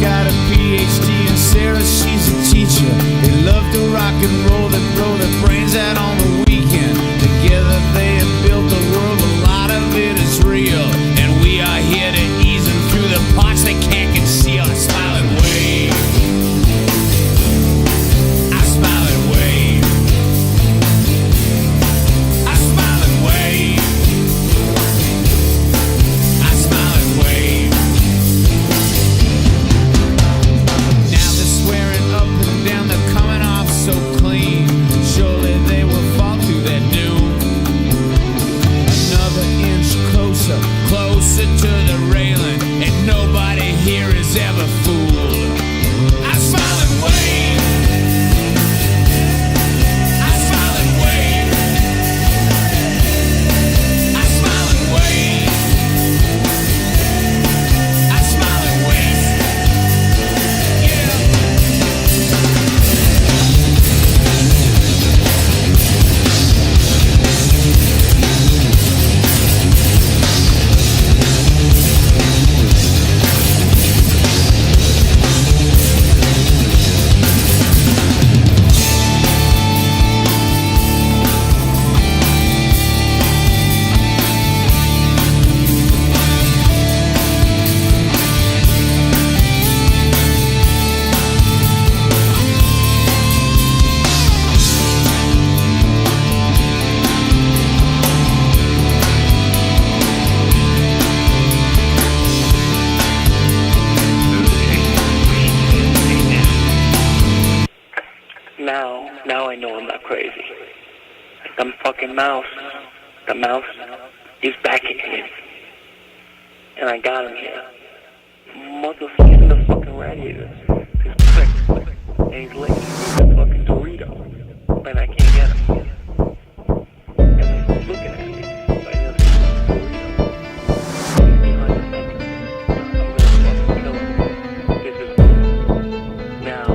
got a PhD and Sarah, she's a teacher. They love to rock and roll, they blow their brains out on the weekend. Together they have built a world, a lot of it is real. And we are here to ease them through the parts they can't conceal. I smile and wave. I smile and wave. I smile and wave. I smile and wave. Now they're swearing up and down, they're coming off so clean. Surely they will fall through that doom. Another inch closer, closer to the railing, and nobody here is ever fooled. I smile and wave. I smile and wave. I smile and wave. I smile and wave. Yeah. Now I know I'm not crazy. Some fucking mouse. The mouse is back again. And I got him here. Motherfucker in the fucking radiator. This prick. And he's licking with a fucking Dorito. And I can't get him. And he's looking at me. But he doesn't have a Dorito. He's behind the fence. I'm gonna fucking kill him. This is now.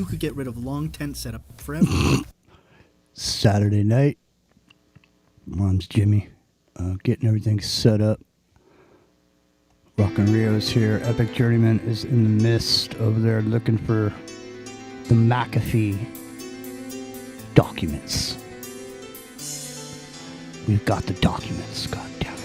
you could get rid of long tent setup forever. Saturday night. Mom's Jimmy. Getting everything set up. Rockin' Rio's here. Epic Journeyman is in the midst over there looking for the McAfee documents. We've got the documents, god damn it.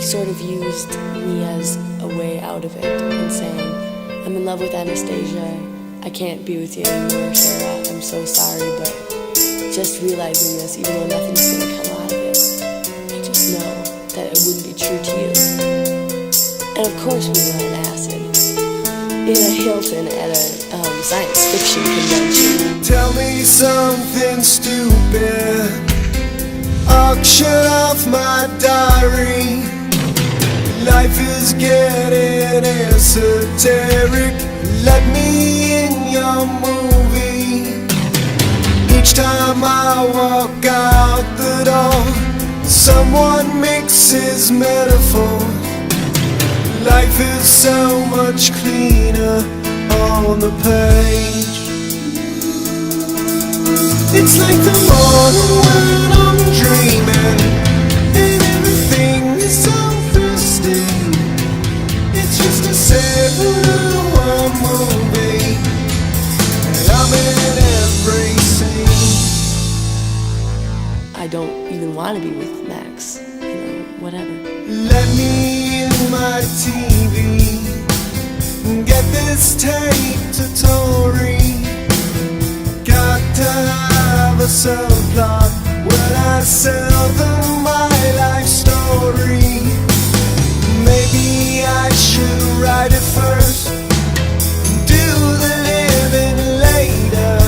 Sort of used me as a way out of it and saying, I'm in love with Anastasia, I can't be with you anymore, Sarah, I'm so sorry, but just realizing this, even though nothing's going to come out of it, I just know that it wouldn't be true to you. And of course we were on acid in a Hilton at a science fiction convention. Tell me something stupid, auction off my diary. Life is getting esoteric. Let me in your movie. Each time I walk out the door, someone mixes metaphor. Life is so much cleaner on the page. It's like the morning when I'm dreaming, and everything is so it's just a 7-hour movie, and I'm in every scene. I don't even want to be with Max, whatever. Let me in my TV, get this tape to Tori. Got to have a subplot when I sell them my life story. Maybe I should write it first, do the living later,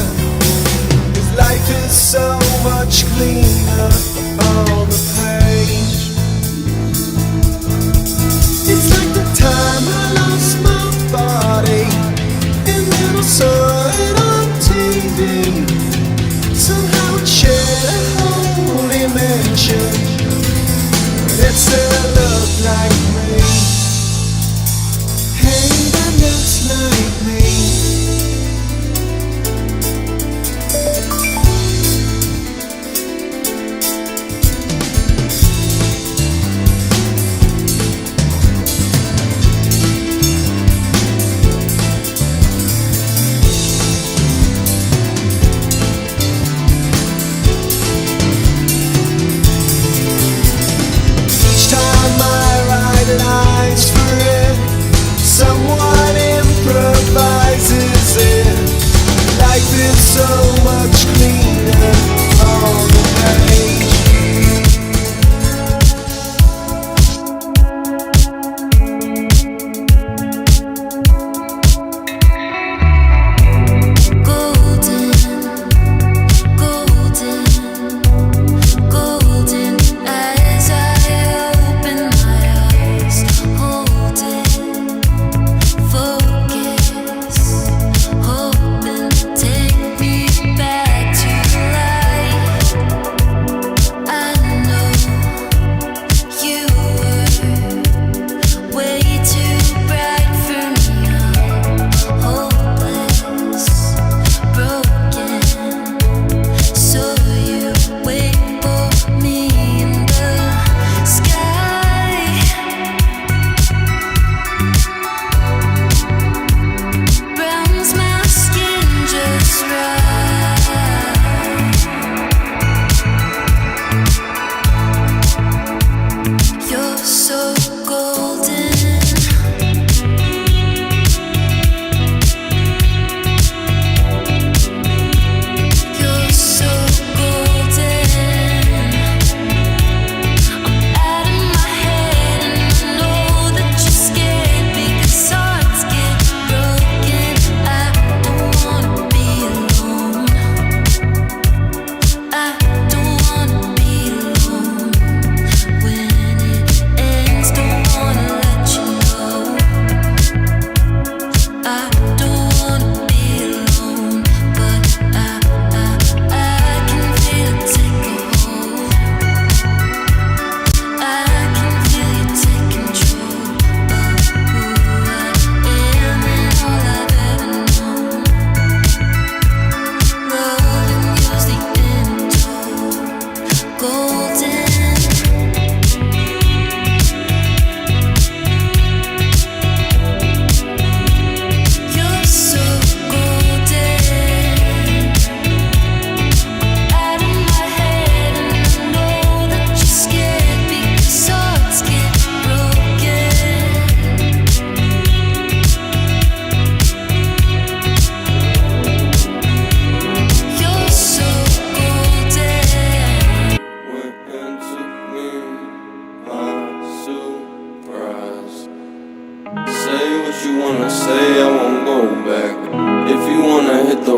'cause life is so much cleaner on the page. It's like the time I lost my body, and then I saw it on TV. Somehow it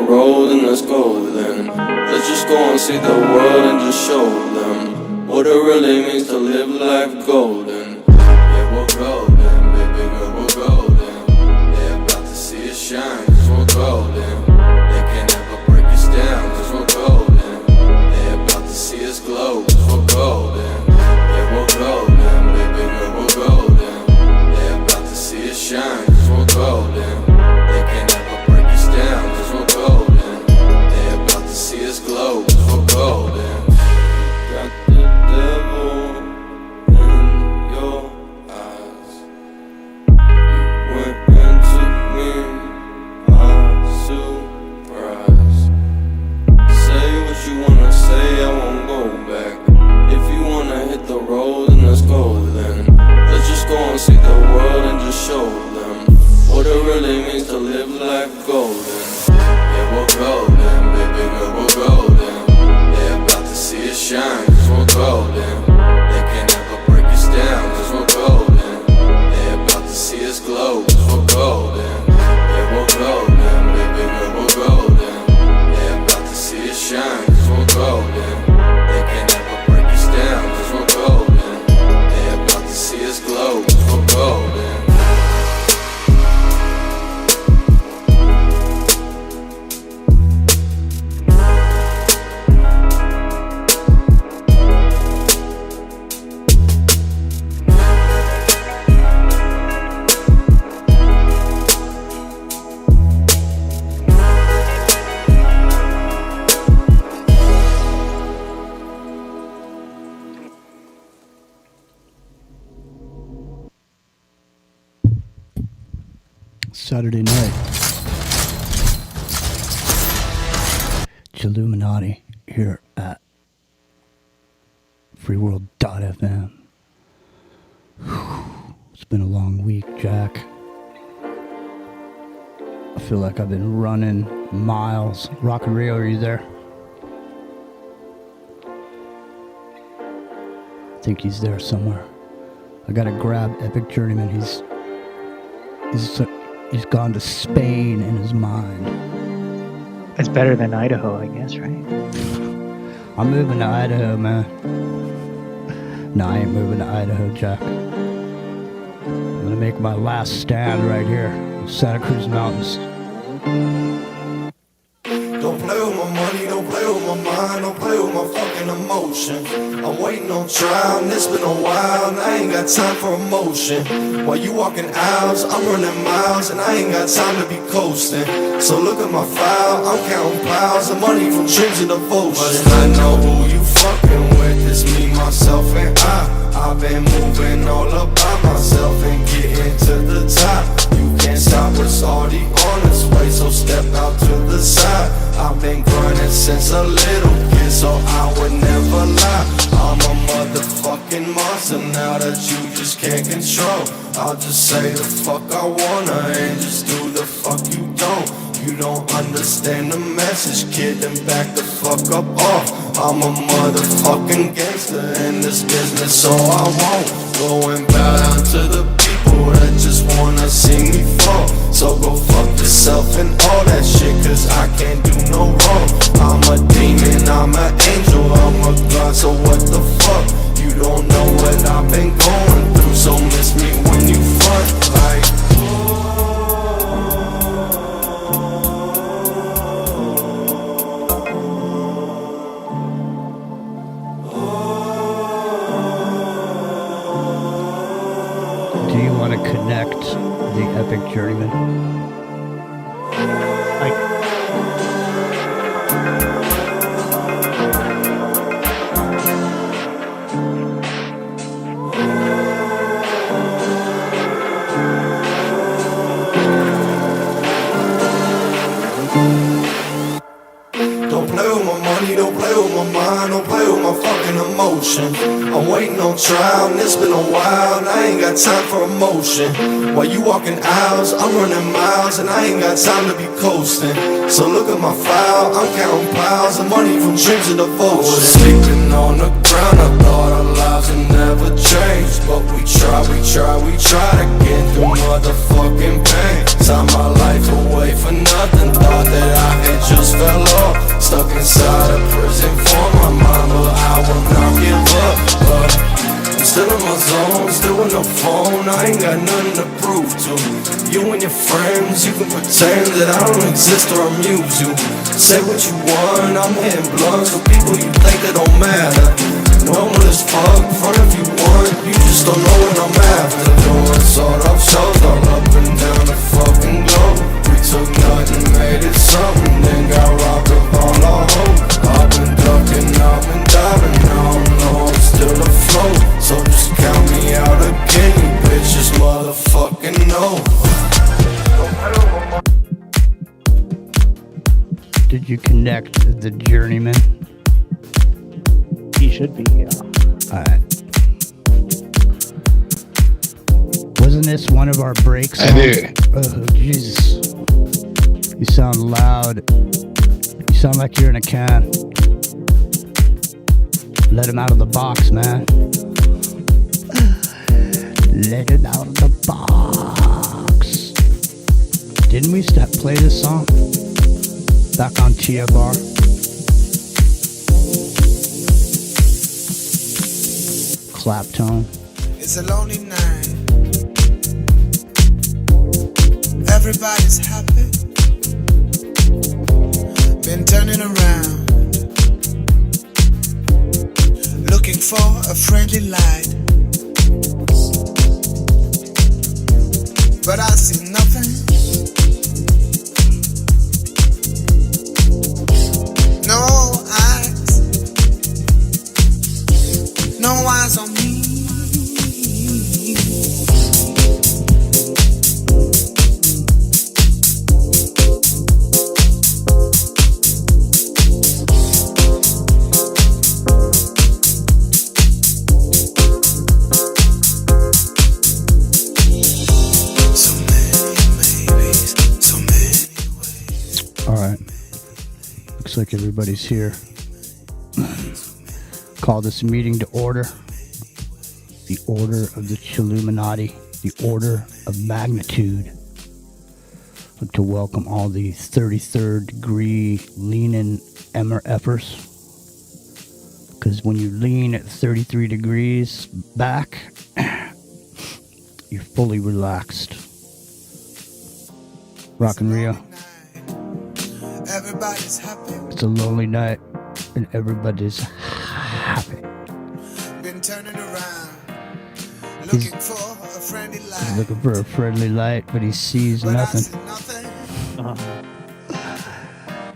road, then let's go then. Let's just go and see the world and just show them what it really means to live life golden. Yeah, we're golden, baby girl, we're golden. They're about to see us shine, cause we're golden. They can't ever break us down, cause we're golden. They're about to see us glow, cause we're golden. Yeah, we're golden, baby girl, we're golden. They're about to see us shine, cause we're golden. They can't ever break us down, cause we're golden. They're about to see us glow, cause we're golden. Got the devil in your eyes. You went and took me by surprise. Say what you wanna say, I won't go back. If you wanna hit the road, then let's go then. Let's just go and see the world and just show them what it really means to live life golden. Yeah, we're golden, baby girl, we're golden. They're about to see us shine, cause we're golden. They can't ever break us down, cause we're golden. They're about to see us glow, cause we're golden. Yeah, we're golden, baby girl, we're golden. They're about to see us shine, cause we're golden. They can't ever break us down, cause we're golden. They're about to see us glow, cause we're golden. Saturday night. Chilluminatti here at freeworld.fm. It's been a long week, Jack. I feel like I've been running miles. Rock and Rio, are you there? I think he's there somewhere. I gotta grab Epic Journeyman. He's gone to Spain in his mind. It's better than Idaho, I guess, right? I'm moving to Idaho, man. No, I ain't moving to Idaho, Jack. I'm gonna make my last stand right here in Santa Cruz Mountains. Don't play with my money, don't play with my mind, don't play with my fucking emotion. I'm waiting on trial, and it's been a while, and I ain't got time for emotion. While you walking aisles, I'm running miles, and I ain't got time to be coasting. So look at my file, I'm counting piles of money from dreams and devotion. But I know who you fucking with, it's me, myself, and I've been moving all up by myself and getting to the top. You can't stop us, already on its way, so step out to the side. I've been grinding since a little kid, so I would never lie. I'm a motherfucking monster now that you just can't control. I'll just say the fuck I wanna and just do the fuck you don't. You don't understand the message, kid, then back the fuck up off. I'm a motherfucking gangster in this business, so I won't go and bow down to the people that just wanna see me fall. So go fuck yourself and all that shit, cause I can't do no wrong. I'm a demon, I'm an angel, I'm a god, so what the fuck? You don't know what I've been going through, so miss me when you fuck like. Do you want to connect the Epic Journeyman? Like, Don't play with my money, don't play with my mind, don't play with my fucking emotion. I'm waiting on trial, and it's been a while, and I ain't got time for emotion. While you walking aisles, I'm running miles, and I ain't got time to be coasting. So look at my file, I'm counting piles of money from dreams and devotion. Sleeping on the ground, I thought our lives would never change, but we try to get through motherfucking pain. Sign my life away for nothing, thought that I had just inside a prison for my mind, but I will not give up. I'm still in my zone, still with no phone. I ain't got nothing to prove to you and your friends. You can pretend that I don't exist or amuse you. Say what you want, I'm hitting blunts with people you think that don't matter. Normal as fuck, front if you want, you just don't know what I'm after. Doing sort of shows all up and down the fucking globe. We took nothing, made it something, then got robbed of all our hope. I've been ducking, I've been diving, now I know I'm still afloat. So just count me out again, you bitches motherfucking know. Did you connect the journeyman? He should be, yeah. Alright. Wasn't this one of our breaks? I did. Oh, Jesus. You sound loud. You sound like you're in a can. Let him out of the box, man. Let him out of the box. Didn't we play this song? Back on TFR. Claptone. It's a lonely night. Everybody's happy. Been turning around, looking for a friendly light, but I see nothing. No eyes, no eyes on me. Like everybody's here. Call this meeting to order. The order of the chilluminatti, the order of magnitude. I'd like to welcome all the 33rd degree leaning MRFers. Because when you lean at 33 degrees back, you're fully relaxed. Rock and Rio. Everybody's happy. It's a lonely night, and everybody's happy. Been turning around, looking for a friendly light. He's looking for a friendly light, but he sees nothing.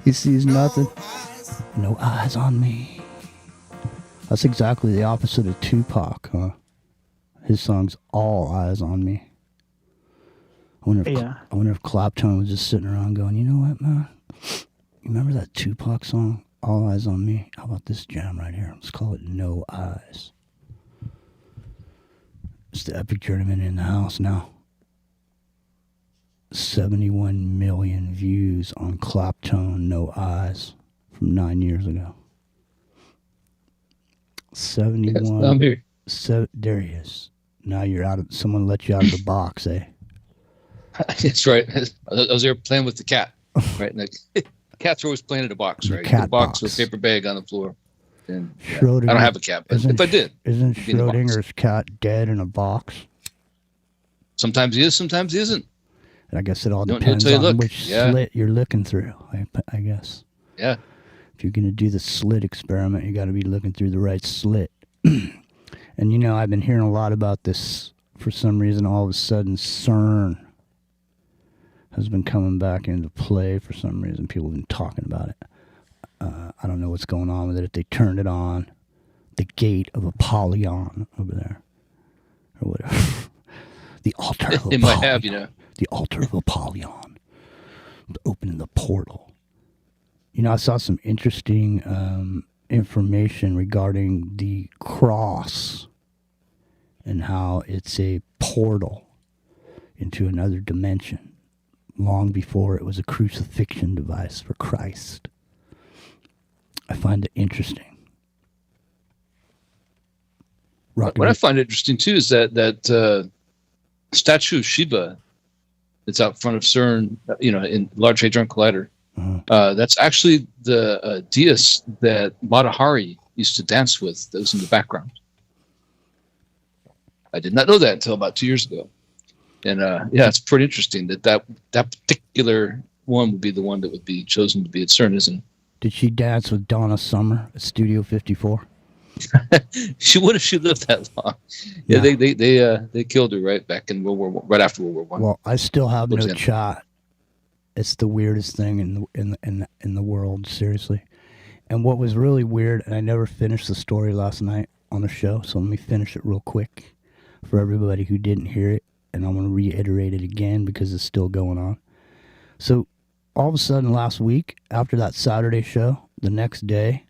He sees nothing. No eyes on me. That's exactly the opposite of Tupac, huh? His song's All Eyes on Me. I wonder if Clapton was just sitting around going, you know what, man? You remember that Tupac song, All Eyes on Me? How about this jam right here? Let's call it No Eyes. It's the Epic Journeyman in the house now. 71 million views on Clapton No Eyes from 9 years ago. 71. Yes, I'm here. There he is. Now you're out of, someone let you out of the box, eh? That's right. I was there playing with the cat. Right. And the cats are always playing in a box, right? Cat the box with a paper bag on the floor. And, I don't have a cat, but if I did. Isn't Schrodinger's cat dead in a box? Sometimes he is, sometimes he isn't. And I guess it all depends on which slit you're looking through, I guess. Yeah. If you're going to do the slit experiment, you got to be looking through the right slit. And, you know, I've been hearing a lot about this. For some reason, all of a sudden, CERN has been coming back into play for some reason. People have been talking about it. I don't know what's going on with it. If they turned it on, the gate of Apollyon over there, or whatever. The altar of Apollyon. It might have, you know. The altar of Apollyon. Opening the portal. You know, I saw some interesting information regarding the cross and how it's a portal into another dimension long before it was a crucifixion device for Christ. I find it interesting. What I find interesting too is that statue of Shiva that's out front of CERN, you know, in Large Hadron Collider. That's actually the dais that Matahari used to dance with. That was in the background. I did not know that until about 2 years ago. And yeah, it's pretty interesting that particular one would be the one that would be chosen to be at CERN, isn't it? Did she dance with Donna Summer at Studio 54? She would if she lived that long. Yeah, they killed her right back in right after World War One. Well, I still have no chat. It's the weirdest thing in the world, seriously. And what was really weird, and I never finished the story last night on the show, so let me finish it real quick for everybody who didn't hear it, and I'm going to reiterate it again because it's still going on. So all of a sudden last week, after that Saturday show, the next day,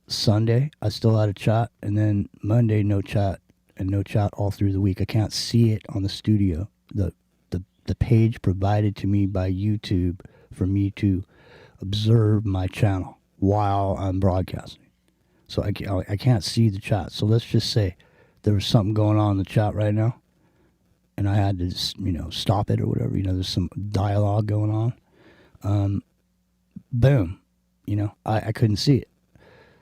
Sunday, I still had a chat, and then Monday, no chat, and no chat all through the week. I can't see it on the studio. The page provided to me by YouTube for me to observe my channel while I'm broadcasting. So I can't see the chat. So let's just say there was something going on in the chat right now, and I had to just, stop it or whatever. There's some dialogue going on. Boom. I couldn't see it.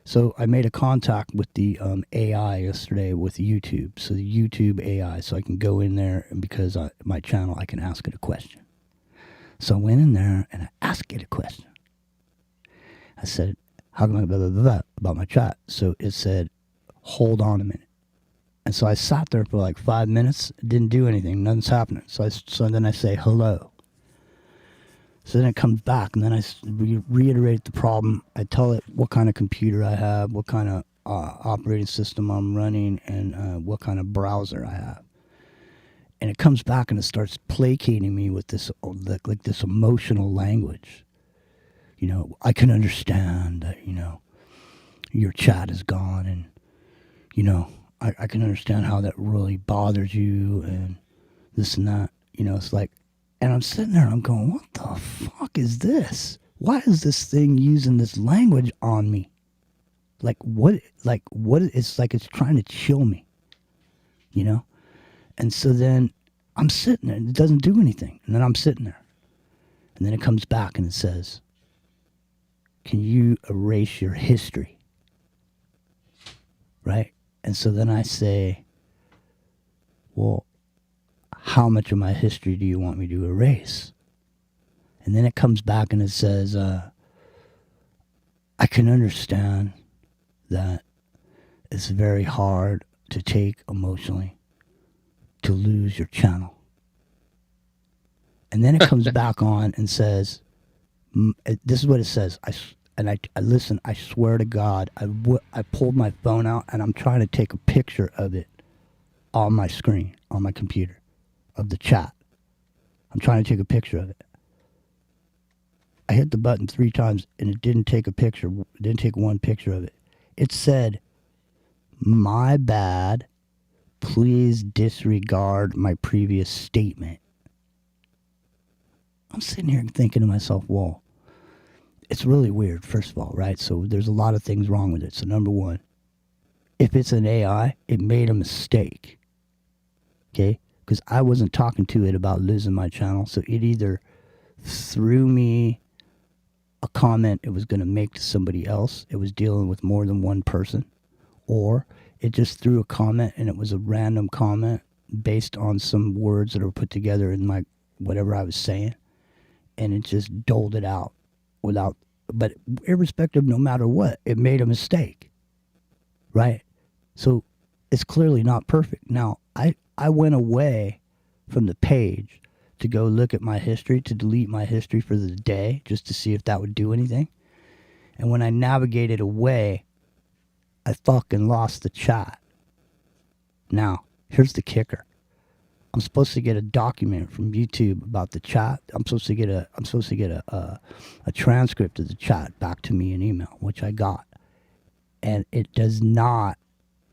So I made a contact with the AI yesterday with YouTube. So the YouTube AI, so I can go in there, and because my channel, I can ask it a question. So I went in there and I asked it a question. I said, how come I blah, blah, blah, blah, about my chat? So it said, hold on a minute. And so I sat there for like 5 minutes, didn't do anything, nothing's happening. So then I say, hello. So then it comes back, and then I reiterate the problem. I tell it what kind of computer I have, what kind of operating system I'm running, and what kind of browser I have. And it comes back and it starts placating me with this, like this emotional language. I can understand that, your chat is gone, and, I can understand how that really bothers you, and this and that. It's like, and I'm sitting there and I'm going, what the fuck is this? Why is this thing using this language on me? Like what, it's like it's trying to chill me, And so then I'm sitting there and it doesn't do anything. And then I'm sitting there. And then it comes back and it says, can you erase your history? Right? And so then I say, well, how much of my history do you want me to erase? And then it comes back and it says, I can understand that it's very hard to take emotionally to lose your channel. And then it comes back on and says, this is what it says. I listen, I swear to God, I pulled my phone out and I'm trying to take a picture of it on my screen, on my computer, of the chat. I'm trying to take a picture of it. I hit the button 3 times and it didn't take a picture. It didn't take one picture of it. It said, my bad, please disregard my previous statement. I'm sitting here thinking to myself, whoa, it's really weird, first of all, right? So there's a lot of things wrong with it. So number one, if it's an AI, it made a mistake. Okay? Because I wasn't talking to it about losing my channel. So it either threw me a comment it was going to make to somebody else. It was dealing with more than one person. Or it just threw a comment and it was a random comment based on some words that were put together in my whatever I was saying. And it just doled it out without, but irrespective, no matter what, it made a mistake. Right? So it's clearly not perfect. Now, I went away from the page to go look at my history, to delete my history for the day, just to see if that would do anything. And when I navigated away, I fucking lost the chat. Now, here's the kicker. I'm supposed to get a document from YouTube about the chat. I'm supposed to get a transcript of the chat back to me in email, which I got. And it does not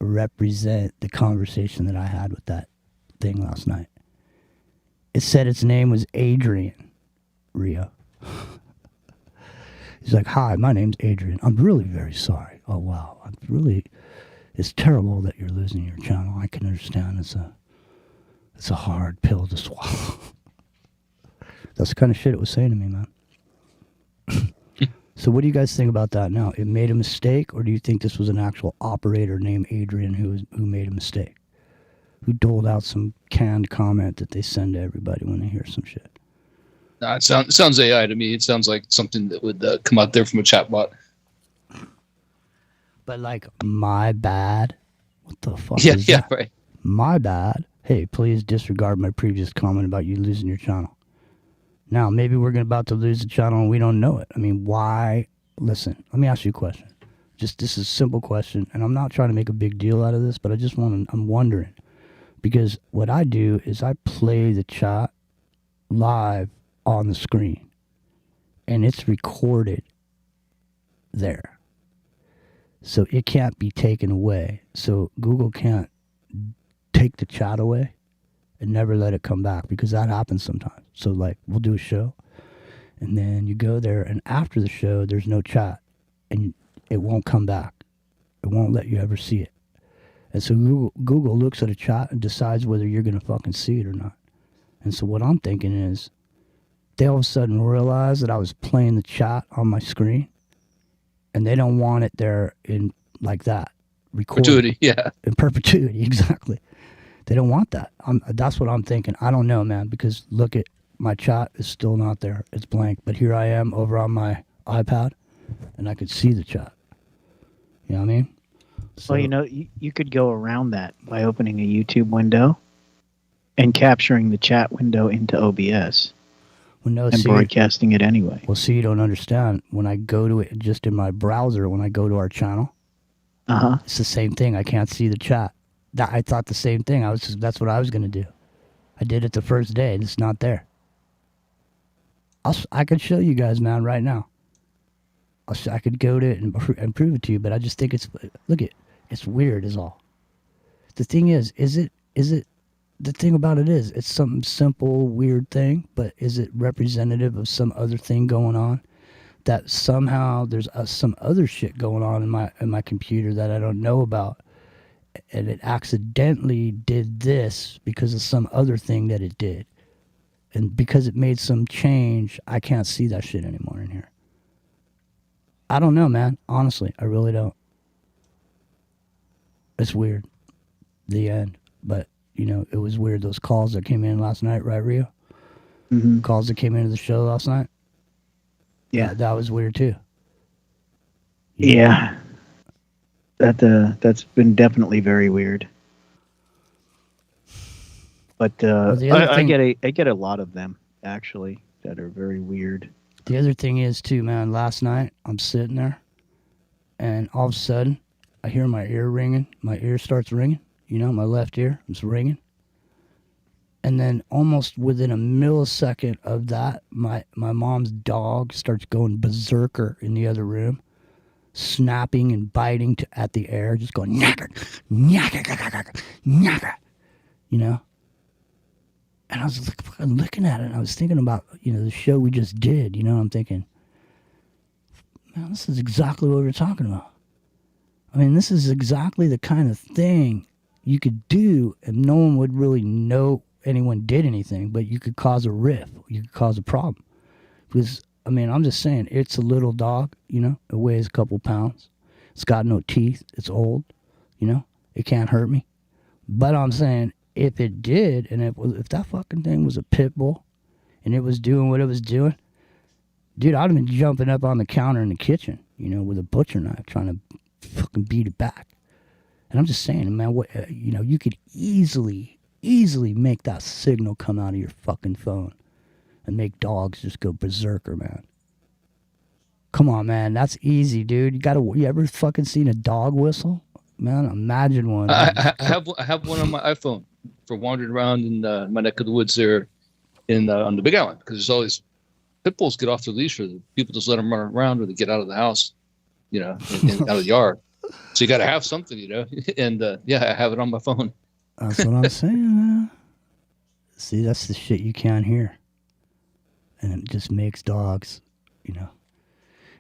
represent the conversation that I had with that thing last night. It said its name was Adrian Rio. He's like, hi, my name's Adrian. I'm really very sorry. Oh, wow. It's terrible that you're losing your channel. I can understand. It's a hard pill to swallow. That's the kind of shit it was saying to me, man. So what do you guys think about that now? It made a mistake, or do you think this was an actual operator named Adrian who made a mistake? Who doled out some canned comment that they send to everybody when they hear some shit? It sounds AI to me. It sounds like something that would come out there from a chatbot. But like, my bad? What the fuck is that? Right. My bad. Hey, please disregard my previous comment about you losing your channel. Now, maybe we're about to lose the channel and we don't know it. I mean, why? Listen, let me ask you a question. This is a simple question, and I'm not trying to make a big deal out of this, but I'm wondering. Because what I do is I play the chat live on the screen, and it's recorded there. So it can't be taken away. So Google can't take the chat away and never let it come back, because that happens sometimes. So like, we'll do a show, and then you go there, and after the show, there's no chat, and it won't come back. It won't let you ever see it. And so Google looks at a chat and decides whether you're going to fucking see it or not. And so what I'm thinking is, they all of a sudden realize that I was playing the chat on my screen, and they don't want it there in like that. Recorded. Perpetuity, yeah. In perpetuity, exactly. They don't want that. That's what I'm thinking. I don't know, man, because look at my chat is still not there. It's blank. But here I am over on my iPad, and I could see the chat. You know what I mean? So, well, you know, you could go around that by opening a YouTube window and capturing the chat window into OBS and broadcasting it anyway. Well, see, you don't understand. When I go to it just in my browser, when I go to our channel, it's the same thing. I can't see the chat. I thought the same thing. That's what I was going to do. I did it the first day, and it's not there. I could show you guys, man, right now. I could go to it and prove it to you, but I just think it's weird is all. The thing is it the thing about it is, it's some simple, weird thing, but is it representative of some other thing going on? That somehow there's some other shit going on in my computer that I don't know about, and it accidentally did this because of some other thing that it did. And because it made some change, I can't see that shit anymore in here. I don't know, man. Honestly, I really don't. It's weird. The end. But, you know, it was weird. Those calls that came in last night, right, Rio? Mm-hmm. Calls that came into the show last night? Yeah. That was weird, too. Yeah. That's been definitely very weird. But I get a lot of them, actually, that are very weird. The other thing is, too, man, last night, I'm sitting there, and all of a sudden, I hear my ear ringing. My ear starts ringing. You know, my left ear is ringing. And then almost within a millisecond of that, my mom's dog starts going berserker in the other room, snapping and biting at the air, just going, nyaka, nyaka, nyaka, you know? And I was looking at it, and I was thinking about, you know, the show we just did, you know? I'm thinking, man, this is exactly what we're talking about. I mean, this is exactly the kind of thing you could do, and no one would really know anyone did anything, but you could cause a rift. You could cause a problem. Because, I mean, I'm just saying, it's a little dog, you know? It weighs a couple pounds. It's got no teeth. It's old, you know? It can't hurt me. But I'm saying, if it did, and if that fucking thing was a pit bull, and it was doing what it was doing, dude, I'd have been jumping up on the counter in the kitchen, you know, with a butcher knife, trying to fucking beat it back. And I'm just saying, man, what you know, you could easily make that signal come out of your fucking phone and make dogs just go berserker, man. Come on, man, that's easy, dude. You ever fucking seen a dog whistle? Man, imagine one. I have one on my iPhone for wandering around in my neck of the woods there on the Big Island, because there's always pit bulls get off their leash, or people just let them run around, or they get out of the house, you know, and out of the yard. So you got to have something, you know. And I have it on my phone. That's what I'm saying, man. See, that's the shit you can't hear, and it just makes dogs, you know.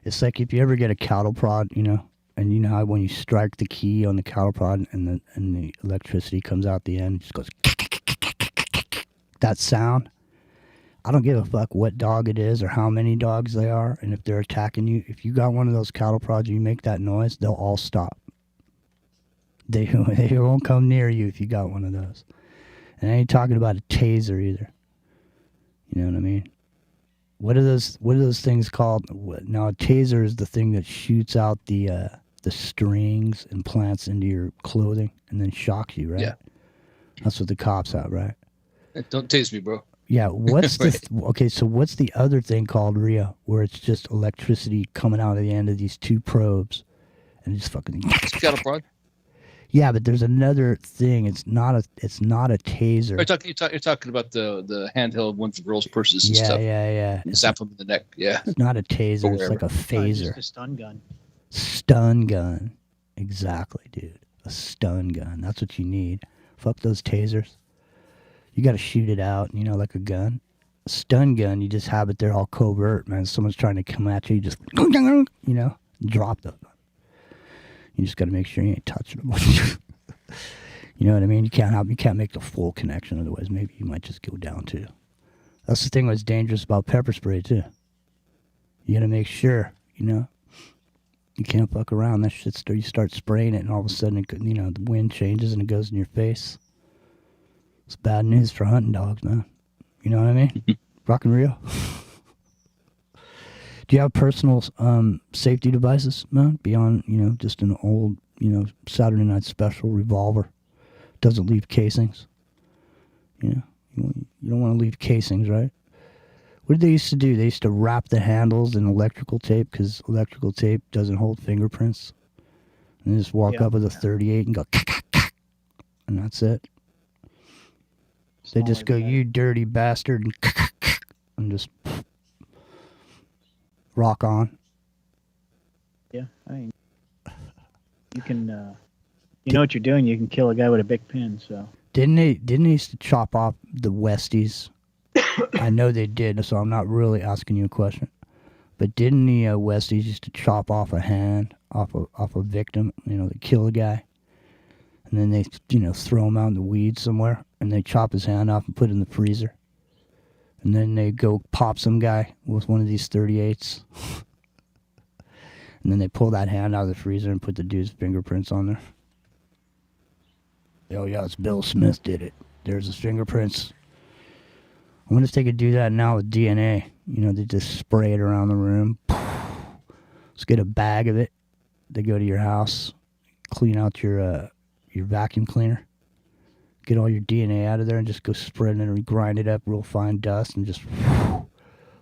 It's like if you ever get a cattle prod, you know. And you know how when you strike the key on the cattle prod and the electricity comes out the end, it just goes that sound. I don't give a fuck what dog it is or how many dogs they are, and if they're attacking you, if you got one of those cattle prods and you make that noise, they'll all stop. They won't come near you if you got one of those. And I ain't talking about a taser either. You know what I mean? What are those things called? Now a taser is the thing that shoots out the strings and plants into your clothing and then shocks you, right? Yeah. That's what the cops have, right? Don't tase me, bro. Yeah, what's Right. okay, so what's the other thing called, Rio, where it's just electricity coming out of the end of these two probes and just fucking Cattle prod. Yeah, but there's another thing. It's not a taser. You're talking about the handheld one for girls' purses and Yeah, stuff. yeah. You zap them in the neck. Yeah. It's not a taser, it's whatever. like a phaser. Just a stun gun. Stun gun. Exactly, dude. A stun gun. That's what you need. Fuck those tasers. You got to shoot it out, like a gun. A stun gun, you just have it there all covert, man. Someone's trying to come at you, you just, drop the gun. You just got to make sure you ain't touching them. You know what I mean? You can't make the full connection, otherwise maybe you might just go down too. That's the thing that's dangerous about pepper spray too. You got to make sure, you can't fuck around. That shit, you start spraying it, and all of a sudden, the wind changes and it goes in your face. It's bad news for hunting dogs, man. You know what I mean? Rock and real. Do you have personal safety devices, man? Beyond, just an old, Saturday Night Special revolver. Doesn't leave casings. You don't want to leave casings, right? What did they used to do? They used to wrap the handles in electrical tape because electrical tape doesn't hold fingerprints. And they just walk up with a 38 and go, and that's it. They just go, you dirty bastard, and just rock on. Yeah, I mean, you can, you know what you're doing. You can kill a guy with a big pin. So didn't they used to chop off the Westies? I know they did, so I'm not really asking you a question. But didn't the Westies used to chop off a hand off a victim? They kill a guy, and then they throw him out in the weeds somewhere, and they chop his hand off and put it in the freezer. And then they go pop some guy with one of these 38s. And then they pull that hand out of the freezer and put the dude's fingerprints on there. Oh, yeah, it's Bill Smith did it. There's his fingerprints. I wonder if they could do that now with DNA. They just spray it around the room. Let's get a bag of it. They go to your house, clean out your vacuum cleaner. Get all your DNA out of there and just go spread it and grind it up real fine dust and just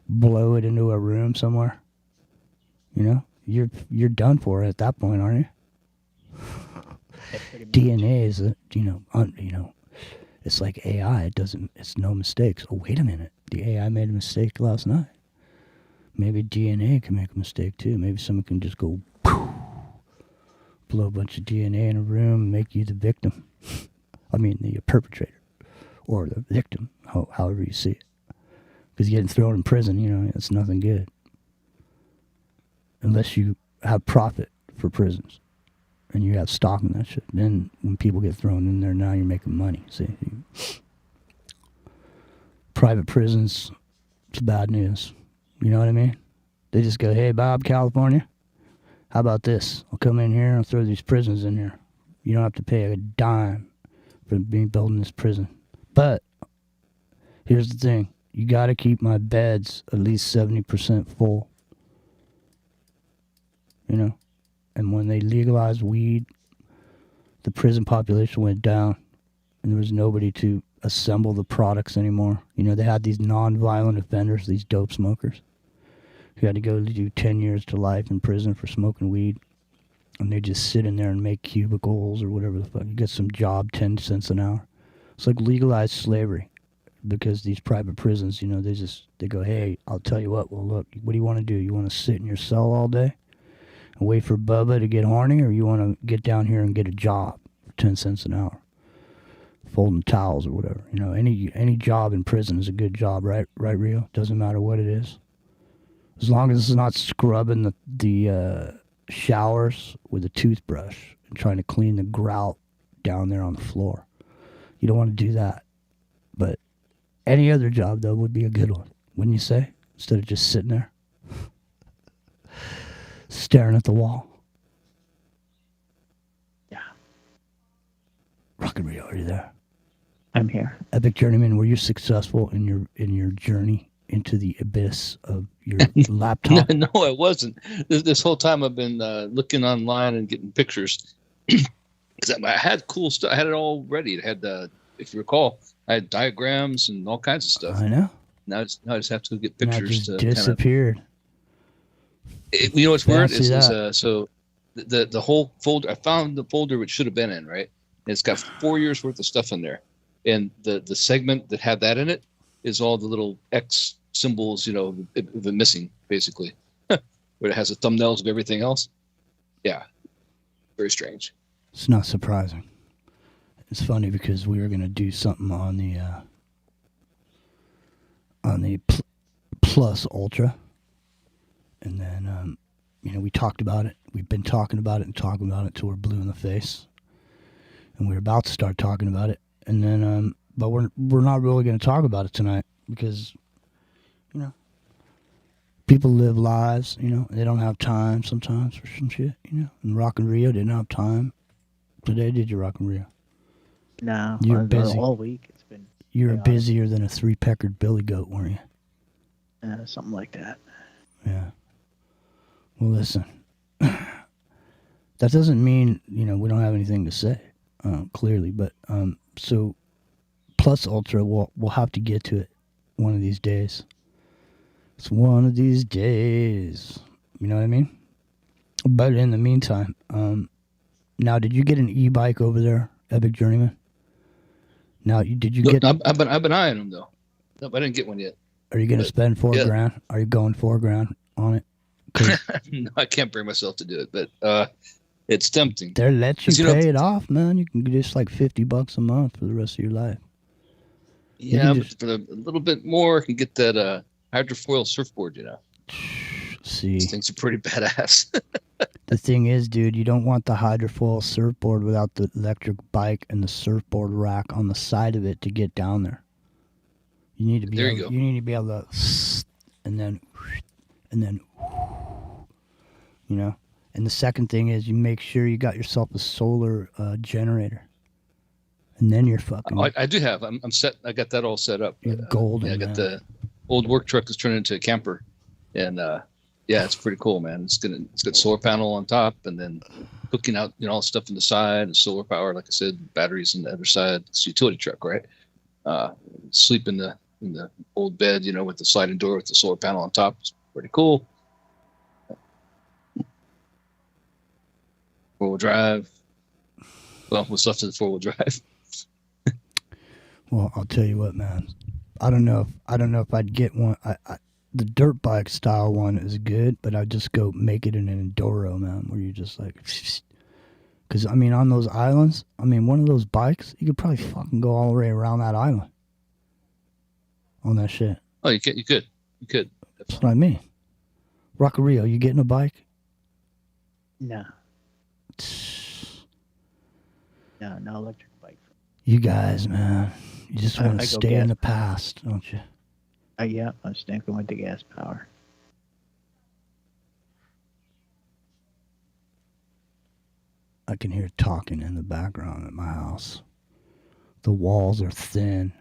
blow it into a room somewhere. You're done for at that point, aren't you? DNA is it's like AI. It's no mistakes. Oh, wait a minute. The AI made a mistake last night. Maybe DNA can make a mistake too. Maybe someone can just go blow a bunch of DNA in a room and make you the victim. I mean, the perpetrator or the victim, however you see it. Because getting thrown in prison, it's nothing good. Unless you have profit for prisons and you have stock in that shit. Then when people get thrown in there, now you're making money. See? Private prisons, it's bad news. You know what I mean? They just go, hey, Bob, California, how about this? I'll come in here and throw these prisons in here. You don't have to pay a dime for me building this prison. But here's the thing. You got to keep my beds at least 70% full. And when they legalized weed, the prison population went down. And there was nobody to assemble the products anymore. They had these non-violent offenders, these dope smokers, who had to go to do 10 years to life in prison for smoking weed. And they just sit in there and make cubicles or whatever the fuck. You get some job, 10 cents an hour. It's like legalized slavery. Because these private prisons, they go, hey, I'll tell you what, well, look, what do you want to do? You want to sit in your cell all day and wait for Bubba to get horny, or you want to get down here and get a job for 10 cents an hour? Folding towels or whatever. Any job in prison is a good job, right? Right, Rio? Doesn't matter what it is. As long as it's not scrubbing the showers with a toothbrush and trying to clean the grout down there on the floor. You don't want to do that. But Any other job, though, would be a good one, wouldn't you say? Instead of just sitting there, staring at the wall. Yeah. Rock and Rio, are you there? I'm here. Epic Journeyman, were you successful in your journey into the abyss of your laptop? No, I wasn't. This whole time I've been looking online and getting pictures. Because I had cool stuff. I had it all ready. I had, if you recall, I had diagrams and all kinds of stuff. I know. Now I just have to go get Now it pictures. just disappeared. You know what's weird? Fancy So the whole folder, I found the folder which should have been in, right? And it's got 4 years worth of stuff in there. And the segment that had that in it is all the little X symbols, of it missing, basically. Where it has the thumbnails of everything else. Yeah. Very strange. It's not surprising. It's funny because we were going to do something on the Plus Ultra. And then, we talked about it. We've been talking about it till we're blue in the face. And we were about to start talking about it. And then, but we're not really going to talk about it tonight because, people live lives, they don't have time sometimes for some shit, And Rock and Rio didn't have time. Today, did you, Rock and Rio? No, You're busy. All week. It's been. You were busier than a 3-peckered billy goat, weren't you? Something like that. Yeah. Well, listen. That doesn't mean, we don't have anything to say, clearly. But, so, Plus Ultra, we'll have to get to it one of these days. It's one of these days. You know what I mean? But in the meantime, now, did you get an e-bike over there, Epic Journeyman? Now, did you get? I've been eyeing them though. No, I didn't get one yet. Are you going to spend $4,000? Are you going $4,000 on it? No, I can't bring myself to do it, but it's tempting. They'll let you pay it off, man. You can get just like $50 a month for the rest of your life. Yeah, but for a little bit more, you can get that hydrofoil surfboard. See, these things are pretty badass. The thing is, dude, you don't want the hydrofoil surfboard without the electric bike and the surfboard rack on the side of it to get down there. You need to be. You need to be able to, and then, And the second thing is you make sure you got yourself a solar generator, and then you're fucking. Oh, I do have. I'm set. I got that all set up. You're golden. I got the old work truck that's turned into a camper, and it's pretty cool, man. It's got solar panel on top, and then hooking out all the stuff on the side, and solar power, like I said, batteries on the other side. It's a utility truck, right? Sleep in the old bed, with the sliding door with the solar panel on top. It's pretty cool. 4-wheel drive. Well, what's left of the 4-wheel drive? Well, I'll tell you what, man. I don't know if I'd get one. The dirt bike style one is good, but I'd just go make it an enduro, man, where you just like, because on those islands, one of those bikes, you could probably fucking go all the way around that island on that shit. Oh, you could. That's what I mean. Rockarillo, you getting a bike? No. No electric bike. You guys, man, you just want to stay in the past, don't you? Yeah, I'm sticking with the gas power. I can hear talking in the background at my house. The walls are thin.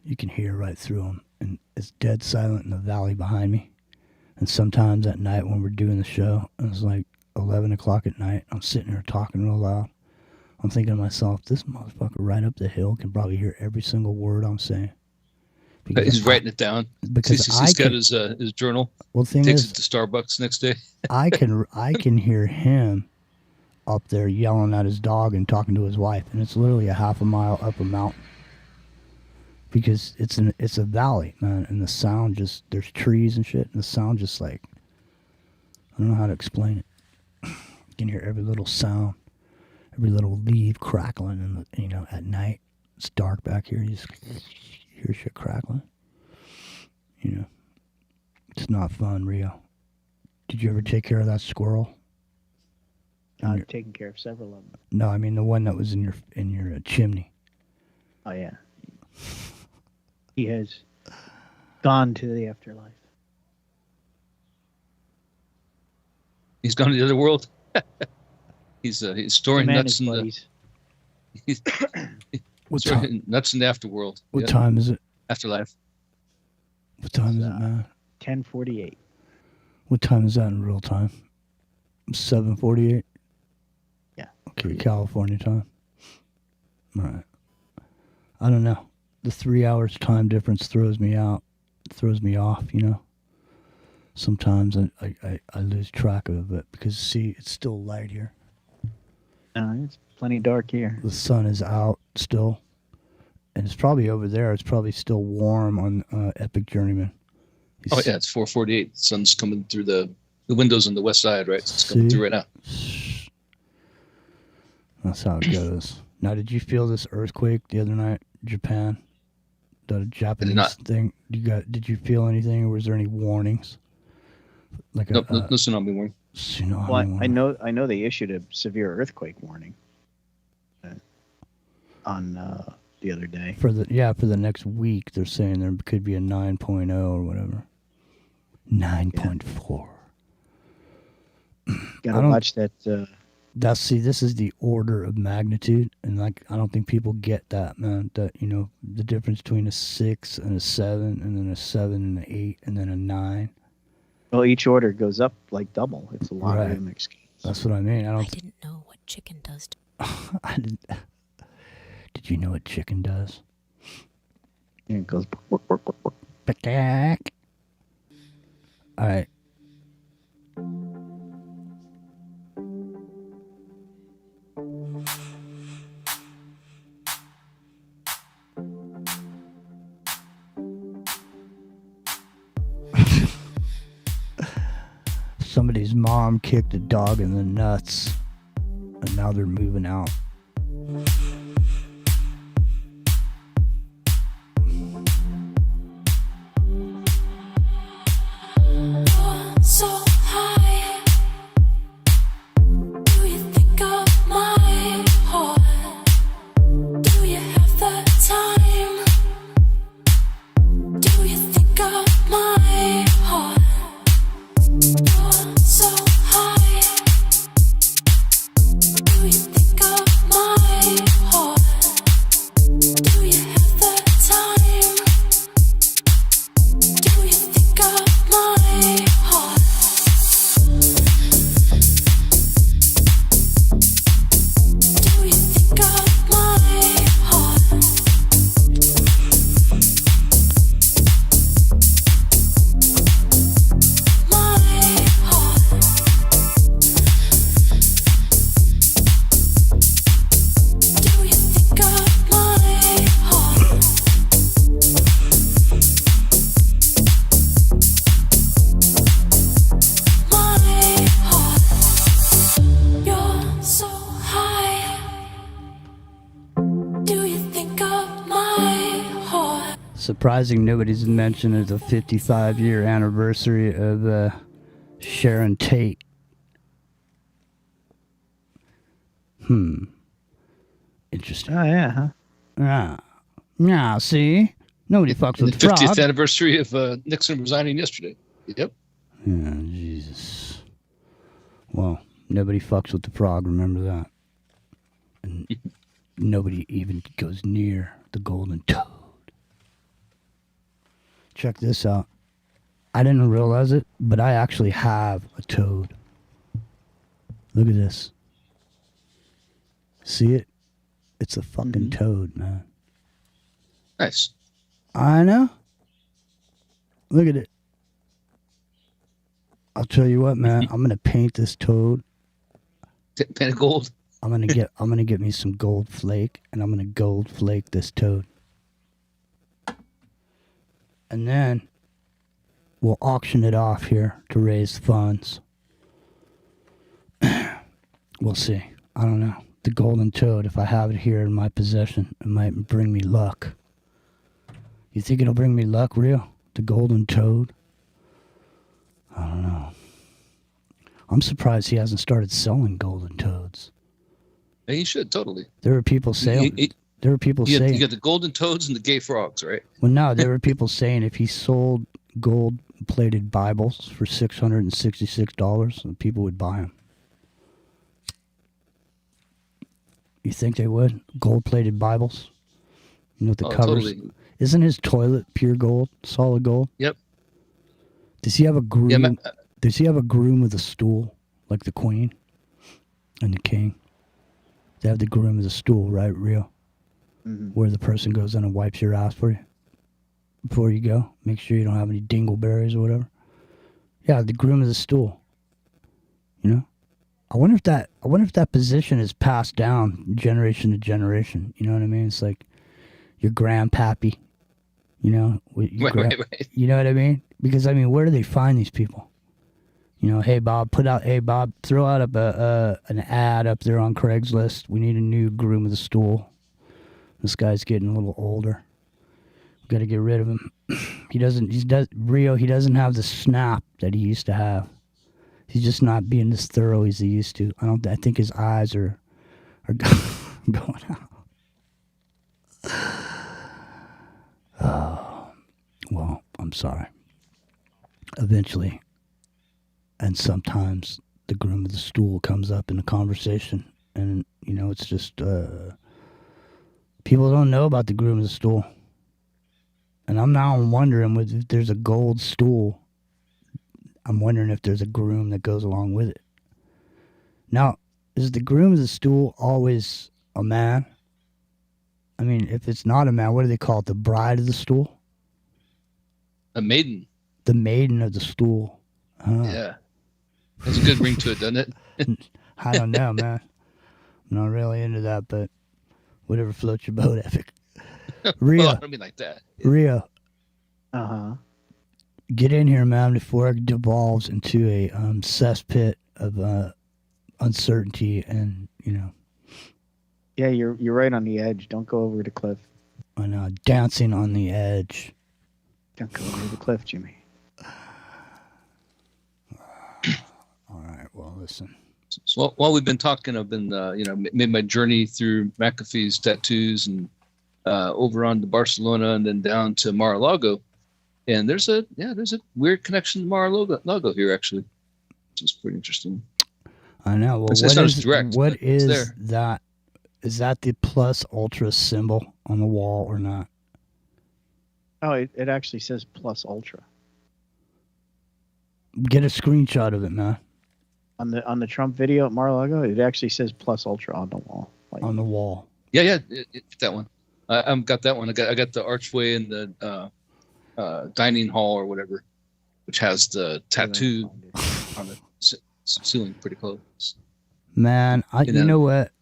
You can hear right through them, and it's dead silent in the valley behind me. And sometimes at night when we're doing the show, and it's like 11 o'clock at night, I'm sitting there talking real loud. I'm thinking to myself, this motherfucker right up the hill can probably hear every single word I'm saying. He's writing it down because he's got his journal. Well, the thing takes is, it to Starbucks next day. I can hear him up there yelling at his dog and talking to his wife, and it's literally a half a mile up a mountain. Because it's a valley, man, and the sound there's trees and shit, and the sound just like, I don't know how to explain it. You can hear every little sound, every little leaf crackling, and at night it's dark back here. You just hear shit crackling. It's not fun, Rio. Did you ever take care of that squirrel? I've taken care of several of them. No, the one that was in your chimney. Oh yeah. He has gone to the afterlife. He's gone to the other world. He's storing nuts in buddies. Nuts in the afterworld. What time is it? Afterlife. What time is it, man? 10:48. What time is that in real time? 7:48. Yeah. Okay, California time. All right. I don't know. The 3 hours time difference throws me out. Throws me off, you know. Sometimes I lose track of it, but because see, it's still light here. It's plenty dark here. The sun is out still, and it's probably over there. It's probably still warm on Epic Journeyman. Oh yeah, it's 4:48. The sun's coming through the windows on the west side, right? It's coming through right now. That's how it goes. Now, did you feel this earthquake the other night, Japan? The Japanese thing. Did you feel anything, or was there any warnings? Like no tsunami warning. Tsunami warning. I know they issued a severe earthquake warning on the other day. For the next week, they're saying there could be a 9.0 or whatever. 9.4. Gotta watch that. This is the order of magnitude, and like I don't think people get that, man. That the difference between a 6 and a 7, and then a 7 and an 8, and then a 9. Well, each order goes up like double. It's a logarithmic scale. That's what I mean. I didn't know what chicken does. I didn't. Did you know what chicken does? Yeah, it goes. All right. Somebody's mom kicked a dog in the nuts, and now they're moving out. So high, do you think of my heart? Do you have the time? Do you think of my heart? You're so high. Do you think of my heart? Do you have the time? Do you think of my heart? Do you think of my heart? Surprising nobody's mentioned the 55-year anniversary of Sharon Tate. Interesting. Oh, yeah, huh? Yeah, see? Nobody fucks with the frog. 50th anniversary of Nixon resigning yesterday. Yep. Yeah, Jesus. Well, nobody fucks with the frog, remember that. And nobody even goes near the golden toad. Check this out. I didn't realize it, but I actually have a toad. Look at this. See it? It's a fucking toad, man. Nice. I know. Look at it. I'll tell you what, man. I'm gonna paint this toad. Paint it gold. I'm gonna get me some gold flake, and I'm gonna gold flake this toad. And then we'll auction it off here to raise funds. We'll see. I don't know. The golden toad, if I have it here in my possession, it might bring me luck. You think it'll bring me luck, real? The golden toad? I don't know. I'm surprised he hasn't started selling golden toads. Yeah, he should, totally. There are people selling. There were people You saying. got the golden toads and the gay frogs, right? Well, no, there were people saying if he sold gold-plated Bibles for $666, people would buy them. You think they would? Gold-plated Bibles? You know what the covers? Totally. Isn't his toilet pure gold, solid gold? Yep. Does he have a groom? Yeah, Does he have a groom with a stool like the Queen and the King? They have the groom with a stool, right? Real. Mm-hmm. Where the person goes in and wipes your ass for you before you go. Make sure you don't have any dingleberries or whatever. Yeah, the groom of the stool. You know, I wonder if that position is passed down generation to generation. You know what I mean? It's like your grandpappy. You know, Right. You know what I mean? Because I mean, where do they find these people? You know, hey Bob, throw out an ad up there on Craigslist. We need a new groom of the stool. This guy's getting a little older. We've got to get rid of him. He doesn't have the snap that he used to have. He's just not being as thorough as he used to. I think his eyes are going out. Oh, well, I'm sorry. Eventually, and sometimes the groom of the stool comes up in a conversation, and you know, it's just people don't know about the groom of the stool. And I'm now wondering if there's a gold stool. I'm wondering if there's a groom that goes along with it. Now, is the groom of the stool always a man? I mean, if it's not a man, what do they call it? The bride of the stool? A maiden. The maiden of the stool. Huh. Yeah. That's a good ring to it, doesn't it? I don't know, man. I'm not really into that, but whatever floats your boat, Epic. Rio. Well, I don't mean like that. Rio. Uh-huh. Get in here, man, before it devolves into a cesspit of uncertainty and, you know. Yeah, you're right on the edge. Don't go over the cliff. I know, dancing on the edge. Don't go over the cliff, Jimmy. All right, well, listen. So while we've been talking, I've been, made my journey through McAfee's tattoos and over on to Barcelona and then down to Mar-a-Lago. And there's a weird connection to Mar-a-Lago here, actually, which is pretty interesting. I know. Well, it's not as direct. What is there. that? Is that the plus ultra symbol on the wall or not? Oh, it actually says plus ultra. Get a screenshot of it, man. On the Trump video at Mar-a-Lago, it actually says plus ultra on the wall. On the wall. Yeah, that one. I've got that one. I got the archway and the dining hall or whatever, which has the tattoo on the ceiling pretty close. Man, you know what?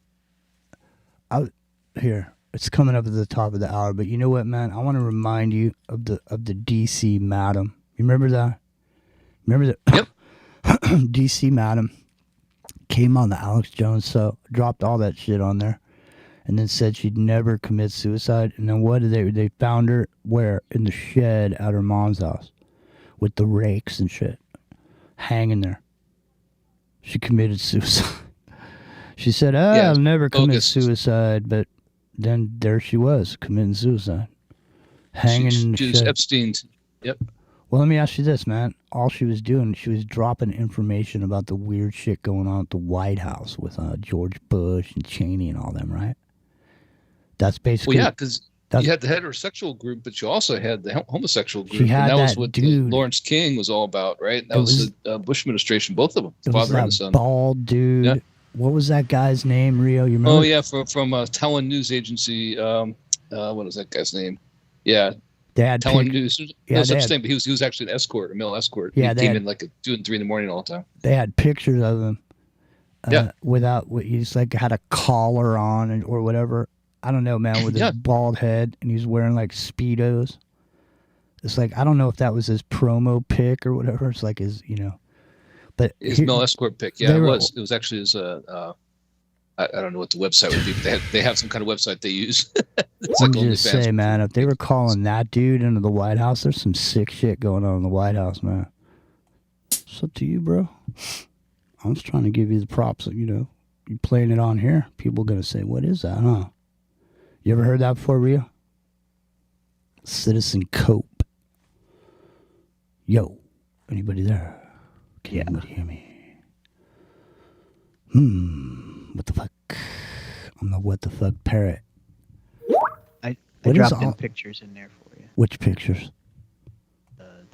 Here, it's coming up at the top of the hour, but you know what, man? I want to remind you of the DC Madam. You remember that? Remember that? Yep. DC Madam came on the Alex Jones show, dropped all that shit on there, and then said she'd never commit suicide. And then what did they found her where? In the shed at her mom's house with the rakes and shit hanging there. She committed suicide. She said, I'll never commit suicide, but then there she was, committing suicide. Hanging in the shed. Epstein's. Yep. Well, let me ask you this, man. All she was doing, she was dropping information about the weird shit going on at the White House with George Bush and Cheney and all them, right? That's basically... Well, yeah, because you had the heterosexual group, but you also had the homosexual group. She had and that that was what dude. Lawrence King was all about, right? That was the Bush administration, both of them, It was father and that the son. bald dude. Yeah. What was that guy's name, Rio? You remember? Oh, yeah, from Talon News Agency. What is that guy's name? Yeah. They had Talon News. Yeah, No, such thing, but he was actually an escort, a male escort. Yeah, he came in like at 2 and 3 in the morning all the time. They had pictures of him. Yeah. He's like had a collar on or whatever. I don't know, man, with his bald head, and he's wearing like Speedos. It's like, I don't know if that was his promo pic or whatever. It's like his, but his male escort pic. Yeah, it was. It was actually his. I don't know what the website would be, but they have some kind of website they use. I'm just saying, man, if they were calling that dude into the White House, there's some sick shit going on in the White House, man. It's up to you, bro. I'm just trying to give you the props. You playing it on here, people are going to say, what is that, huh? You ever heard that before, Rio? Citizen Cope. Yo, anybody there? Can anybody hear me? What the fuck? I'm the what the fuck parrot. I What is dropped in all- pictures in there for you. Which pictures?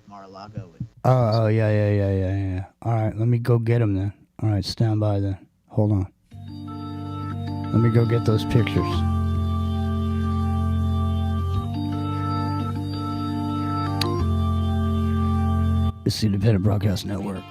Mar-a-Lago. And Oh, yeah. All right, let me go get them then. All right, stand by then. Hold on. Let me go get those pictures. It's the Independent Broadcast Network.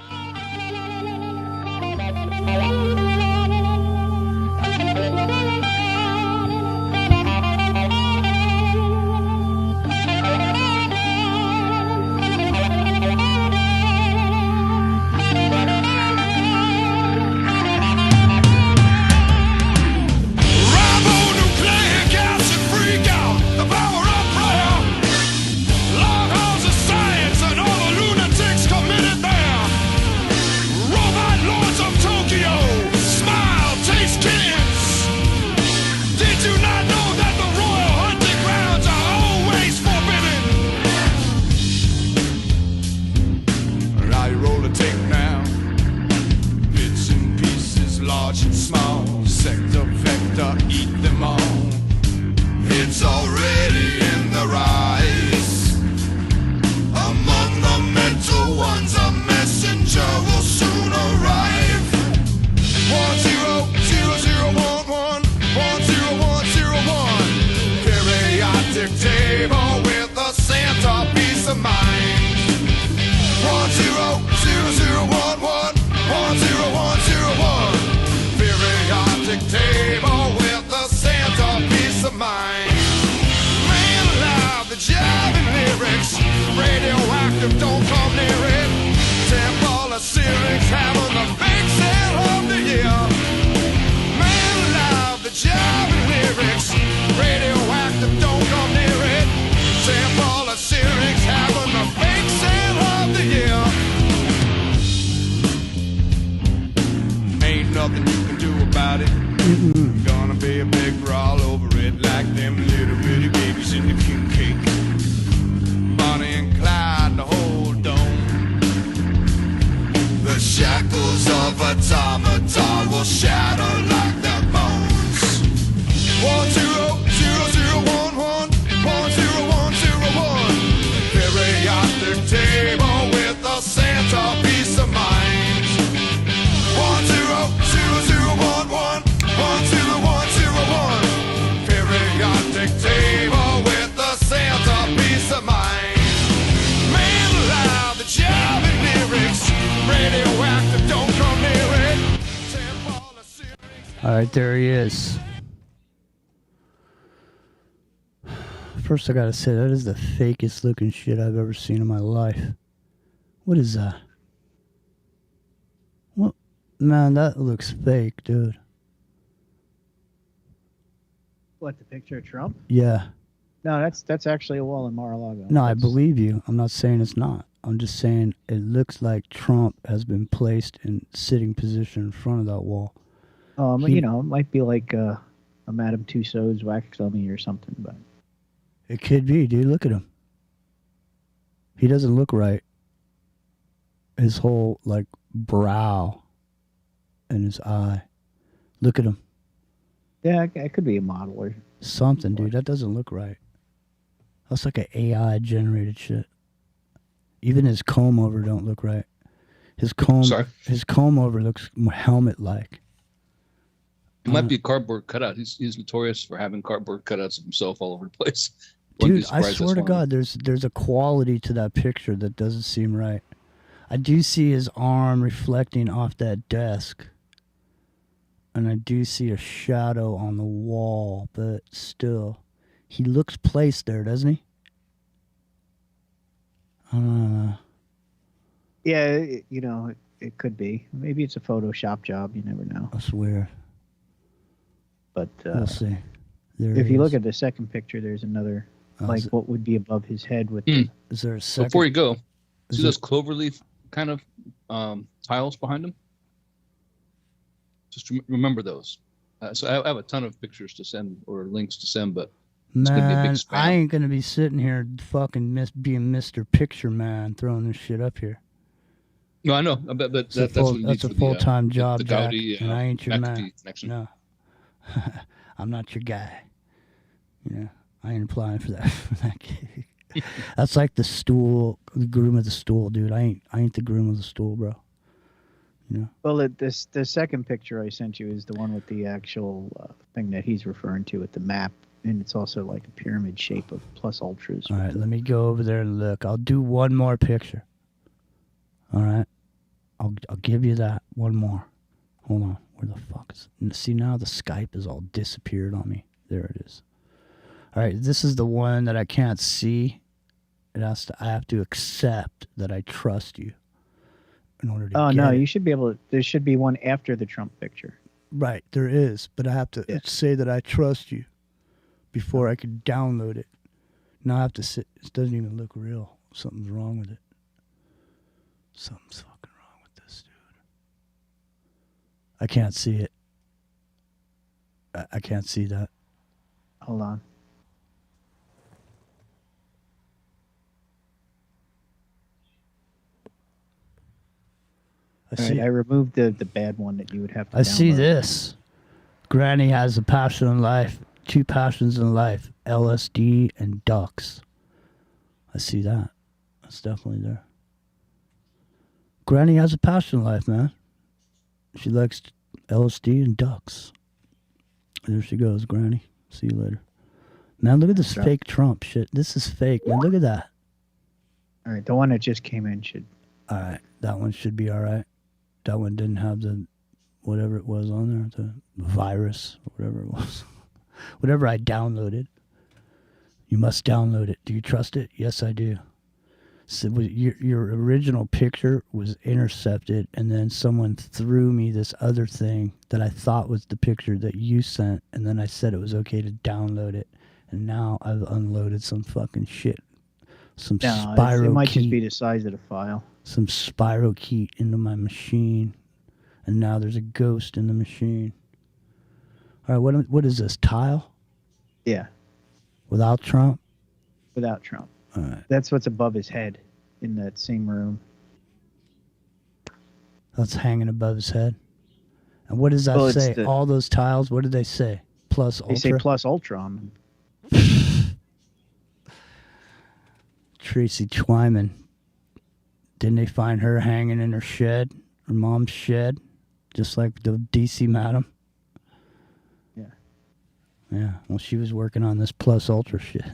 Ribonucleic acid freak out, the power of prayer. Long halls of science and all the lunatics committed there. Robot lords of Tokyo, smile, taste kids. Did you not know that the royal hunting grounds are always forbidden? Now you roll a tape now. Bits and pieces, large and small. Sector, vector, eat them all. It's already in the rise. Among the mental ones, a messenger will soon arrive. 1-0-0-0-1-1, 1-0-1-0-1. Periodic table with a Santa peace of mind. 1-0-0-0-1-1, 1-0-1-0-1. Periodic table with a Santa peace of mind. Man alive, the jiving lyrics. Radioactive, don't come near it. Temple of Syrinx having the big sale of the year. Man alive, the jiving lyrics. Radioactive, don't come near it. Temple of Syrinx having the big sale of the year. Ain't nothing you can do about it. Gonna be a big brawl over it like them little bitty babies in the king cake. Bonnie and Clyde, the whole dome. The shackles of automata will shatter like their bones. 1-0-0-0-1-1, 1-0-1-0-1. Periodic table with a Santa peace of mind. 1-0-0-0-1-1, 1-0-1-0-1. Periodic table with a Santa peace of mind. Man alive, the jiving lyrics. Radioactive, don't come near it. All right, there he is. First, I gotta say, that is the fakest looking shit I've ever seen in my life. What is that? What? Man, that looks fake, dude. what, the picture of Trump? Yeah. No, that's actually a wall in Mar-a-Lago. No, I believe you. I'm not saying it's not. I'm just saying it looks like Trump has been placed in sitting position in front of that wall. You know, it might be like a Madame Tussauds wax dummy or something, but It could be, dude. Look at him. He doesn't look right. His whole, like, brow and his eye. Look at him. yeah, it could be a model or Something, dude. That doesn't look right. That's like an AI generated shit. Even his comb over don't look right. His comb over looks helmet like. It might be a cardboard cutout. He's notorious for having cardboard cutouts of himself all over the place. Dude, I swear to God, there's a quality to that picture that doesn't seem right. I do see his arm reflecting off that desk. And I do see a shadow on the wall, but still. He looks placed there, doesn't he? yeah, you know, it could be. Maybe it's a Photoshop job. You never know. That's weird. But We'll see. There if he you is. look at the second picture, there's another, like what would be above his head with. Is there a second? Before you go, see those cloverleaf kind of tiles behind him? Just remember those. So I have a ton of pictures to send or links to send, but it's gonna be a Man, big spam. I ain't gonna be sitting here being Mr. Picture Man throwing this shit up here. No, I know, but that's what you need That's a for full-time job, the Jack, Gaudi, and I ain't your man. connection. No, I'm not your guy. You know, I ain't applying for that gig. That's like the groom of the stool, dude. I ain't the groom of the stool, bro. You know. Well, the second picture I sent you is the one with the actual thing that he's referring to with the map, and it's also like a pyramid shape of plus ultras. All right, let me go over there and look. I'll do one more picture. All right, I'll give you that one more. Hold on, where the fuck is it? See, now the Skype is all disappeared on me. There it is. All right, this is the one that I can't see. I have to accept that I trust you in order to. Oh get no, it. you should be able to. There should be one after the Trump picture. Right, there is, but I have to say that I trust you before I can download it. Now I have to sit. It doesn't even look real. Something's wrong with it. Something's fucking wrong with this, dude. I can't see it. I can't see that. Hold on. I removed the bad one that you would have to I see download. this. Granny has a passion in life. 2 passions in life. LSD and ducks. I see that. That's definitely there. Granny has a passion in life, man. She likes LSD and ducks. There she goes, Granny. See you later. Man, look at this fake Trump shit. This is fake, man. Look at that. All right, the one that just came in should. All right, that one should be all right. That one didn't have the whatever it was on there, the virus or whatever it was. Whatever I downloaded. You must download it. Do you trust it? Yes, I do. So your original picture was intercepted, and then someone threw me this other thing that I thought was the picture that you sent, and then I said it was okay to download it, and now I've unloaded some fucking shit. Some spirochete. It might just be the size of the file. Some spirochete into my machine, and now there's a ghost in the machine. All right, what is this, tile? Yeah. Without Trump? Without Trump. All right. That's what's above his head in that same room. That's hanging above his head. And what does that say? All those tiles, what did they say? Plus ultra? They say plus ultra on them. Tracy Twyman. Didn't they find her hanging in her shed? Her mom's shed? Just like the DC madam? Yeah. Yeah. Well, she was working on this plus ultra shit.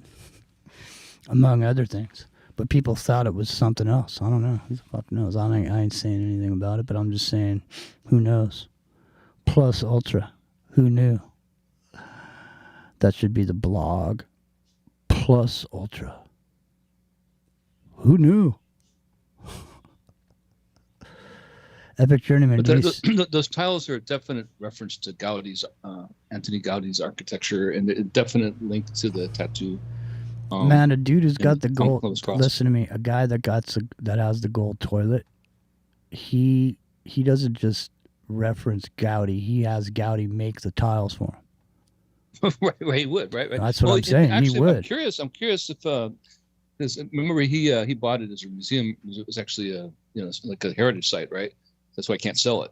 Among other things. But people thought it was something else. I don't know. Who the fuck knows? I ain't saying anything about it, but I'm just saying, who knows? Plus ultra. Who knew? That should be the blog. Plus ultra. Who knew? Epic Journeyman. But those tiles are a definite reference to Gaudi's, Anthony Gaudi's architecture, and a definite link to the tattoo. Man, a dude who's got the gold. Listen to me. A guy that has the gold toilet. He doesn't just reference Gaudi. He has Gaudi make the tiles for him. Right, he would. Right. That's what I'm saying. Actually, he would. I'm curious if. Remember, he bought it as a museum. It was actually like a heritage site, right? That's why I can't sell it.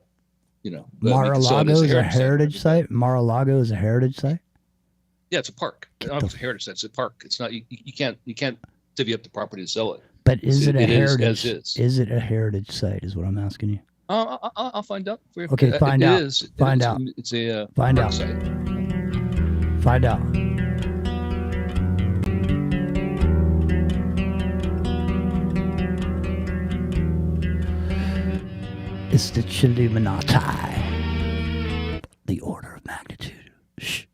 Mar-a-Lago is a heritage site. Mar-a-Lago is a heritage site. Yeah, it's a park. I don't know if it's a heritage site. It's a park. It's not. You can't divvy up the property to sell it. But is it a heritage? As is. Is it a heritage site? Is what I'm asking you. I'll find out for you. Okay, find out. Find out. It's a find out. Site. Find out. It's the chilluminatti. The order of magnitude. Shh.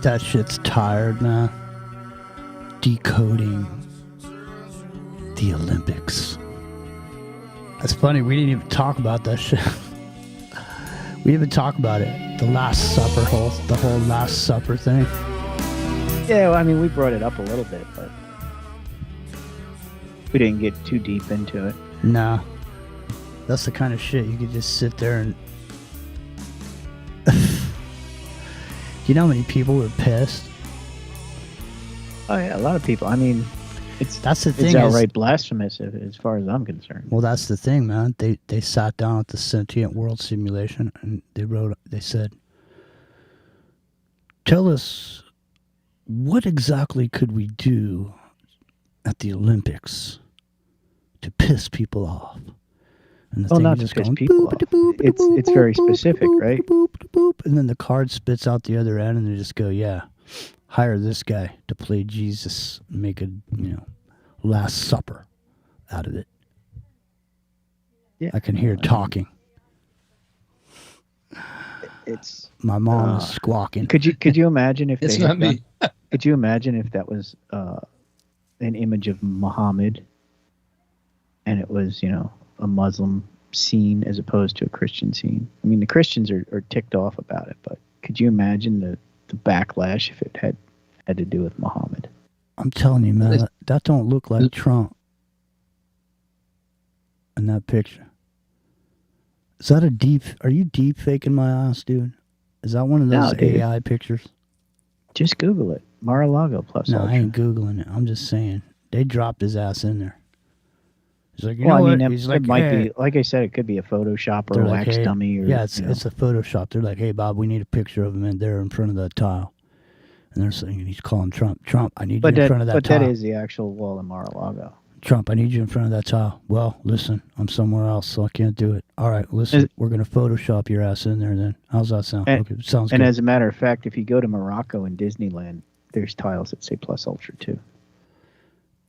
that shit's tired, man. Decoding the Olympics. That's funny. We didn't even talk about that shit. We didn't even talk about it. The Last Supper, the whole Last Supper thing. Yeah, well, I mean, we brought it up a little bit, but we didn't get too deep into it. Nah. That's the kind of shit you could just sit there and... You know how many people were pissed? Oh, yeah, a lot of people. I mean, that's the thing. It's outright blasphemous as far as I'm concerned. Well, that's the thing, man. They sat down at the Sentient World Simulation and they said, tell us, what exactly could we do at the Olympics to piss people off? And the well, thing not is to piss going, people off. It's very specific, right? And then the card spits out the other end and they just go, yeah, hire this guy to play Jesus, make a, Last Supper out of it. Yeah, I can hear talking. It's my mom is squawking. Could you imagine if it's not me? Could you imagine if that was an image of Muhammad, and it was a Muslim scene as opposed to a Christian scene? I mean, the Christians are ticked off about it, but could you imagine the backlash if it had to do with Muhammad? I'm telling you, man, that don't look like Trump in that picture. Is that are you deep faking my ass, dude? Is that one of those AI pictures? Just Google it. Mar-a-Lago plus No, Ultra. I ain't Googling it. I'm just saying. They dropped his ass in there. He's like, I mean, it might be, like I said, it could be a Photoshop or a wax dummy. Or, yeah, it's a Photoshop. They're like, hey, Bob, we need a picture of him in there in front of the tile. And they're saying, he's calling Trump. Trump, I need you in front of that tile. But that is the actual wall in Mar-a-Lago. Trump, I need you in front of that tile. Well, listen, I'm somewhere else, so I can't do it. All right, listen, we're going to Photoshop your ass in there then. How's that sound? Okay, sounds good. And as a matter of fact, if you go to Morocco and Disneyland, there's tiles that say plus Ultra too.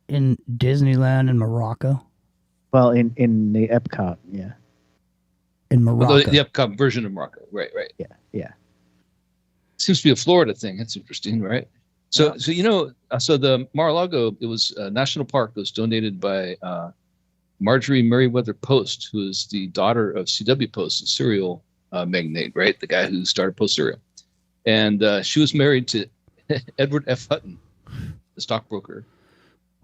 In Disneyland in Morocco? Well, in the Epcot, yeah. In Morocco. Well, the Epcot version of Morocco, right. Yeah. Seems to be a Florida thing. That's interesting, right? So the Mar-a-Lago, it was a national park that was donated by Marjorie Merriweather Post, who is the daughter of C.W. Post, the cereal magnate, right? The guy who started Post Cereal. And she was married to Edward F. Hutton, the stockbroker.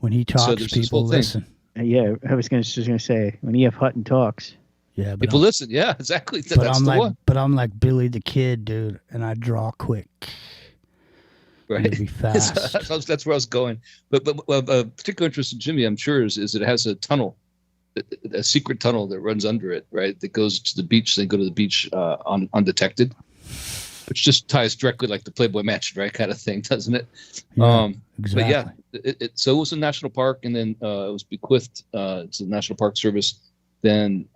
When he talks, people listen. Yeah, I was just going to say, when E.F. Hutton talks. Yeah, but people listen. Yeah, exactly. That's the one. But I'm like Billy the Kid, dude, and I draw quick. Right. Be fast. That's where I was going. But a particular interest in Jimmy, I'm sure, is that it has a tunnel, a secret tunnel that runs under it, right? That goes to the beach. They go to the beach undetected, which just ties directly like the Playboy Mansion, right? Kind of thing, doesn't it? Yeah, exactly. But yeah, so it was a national park, and then it was bequeathed to the National Park Service. Then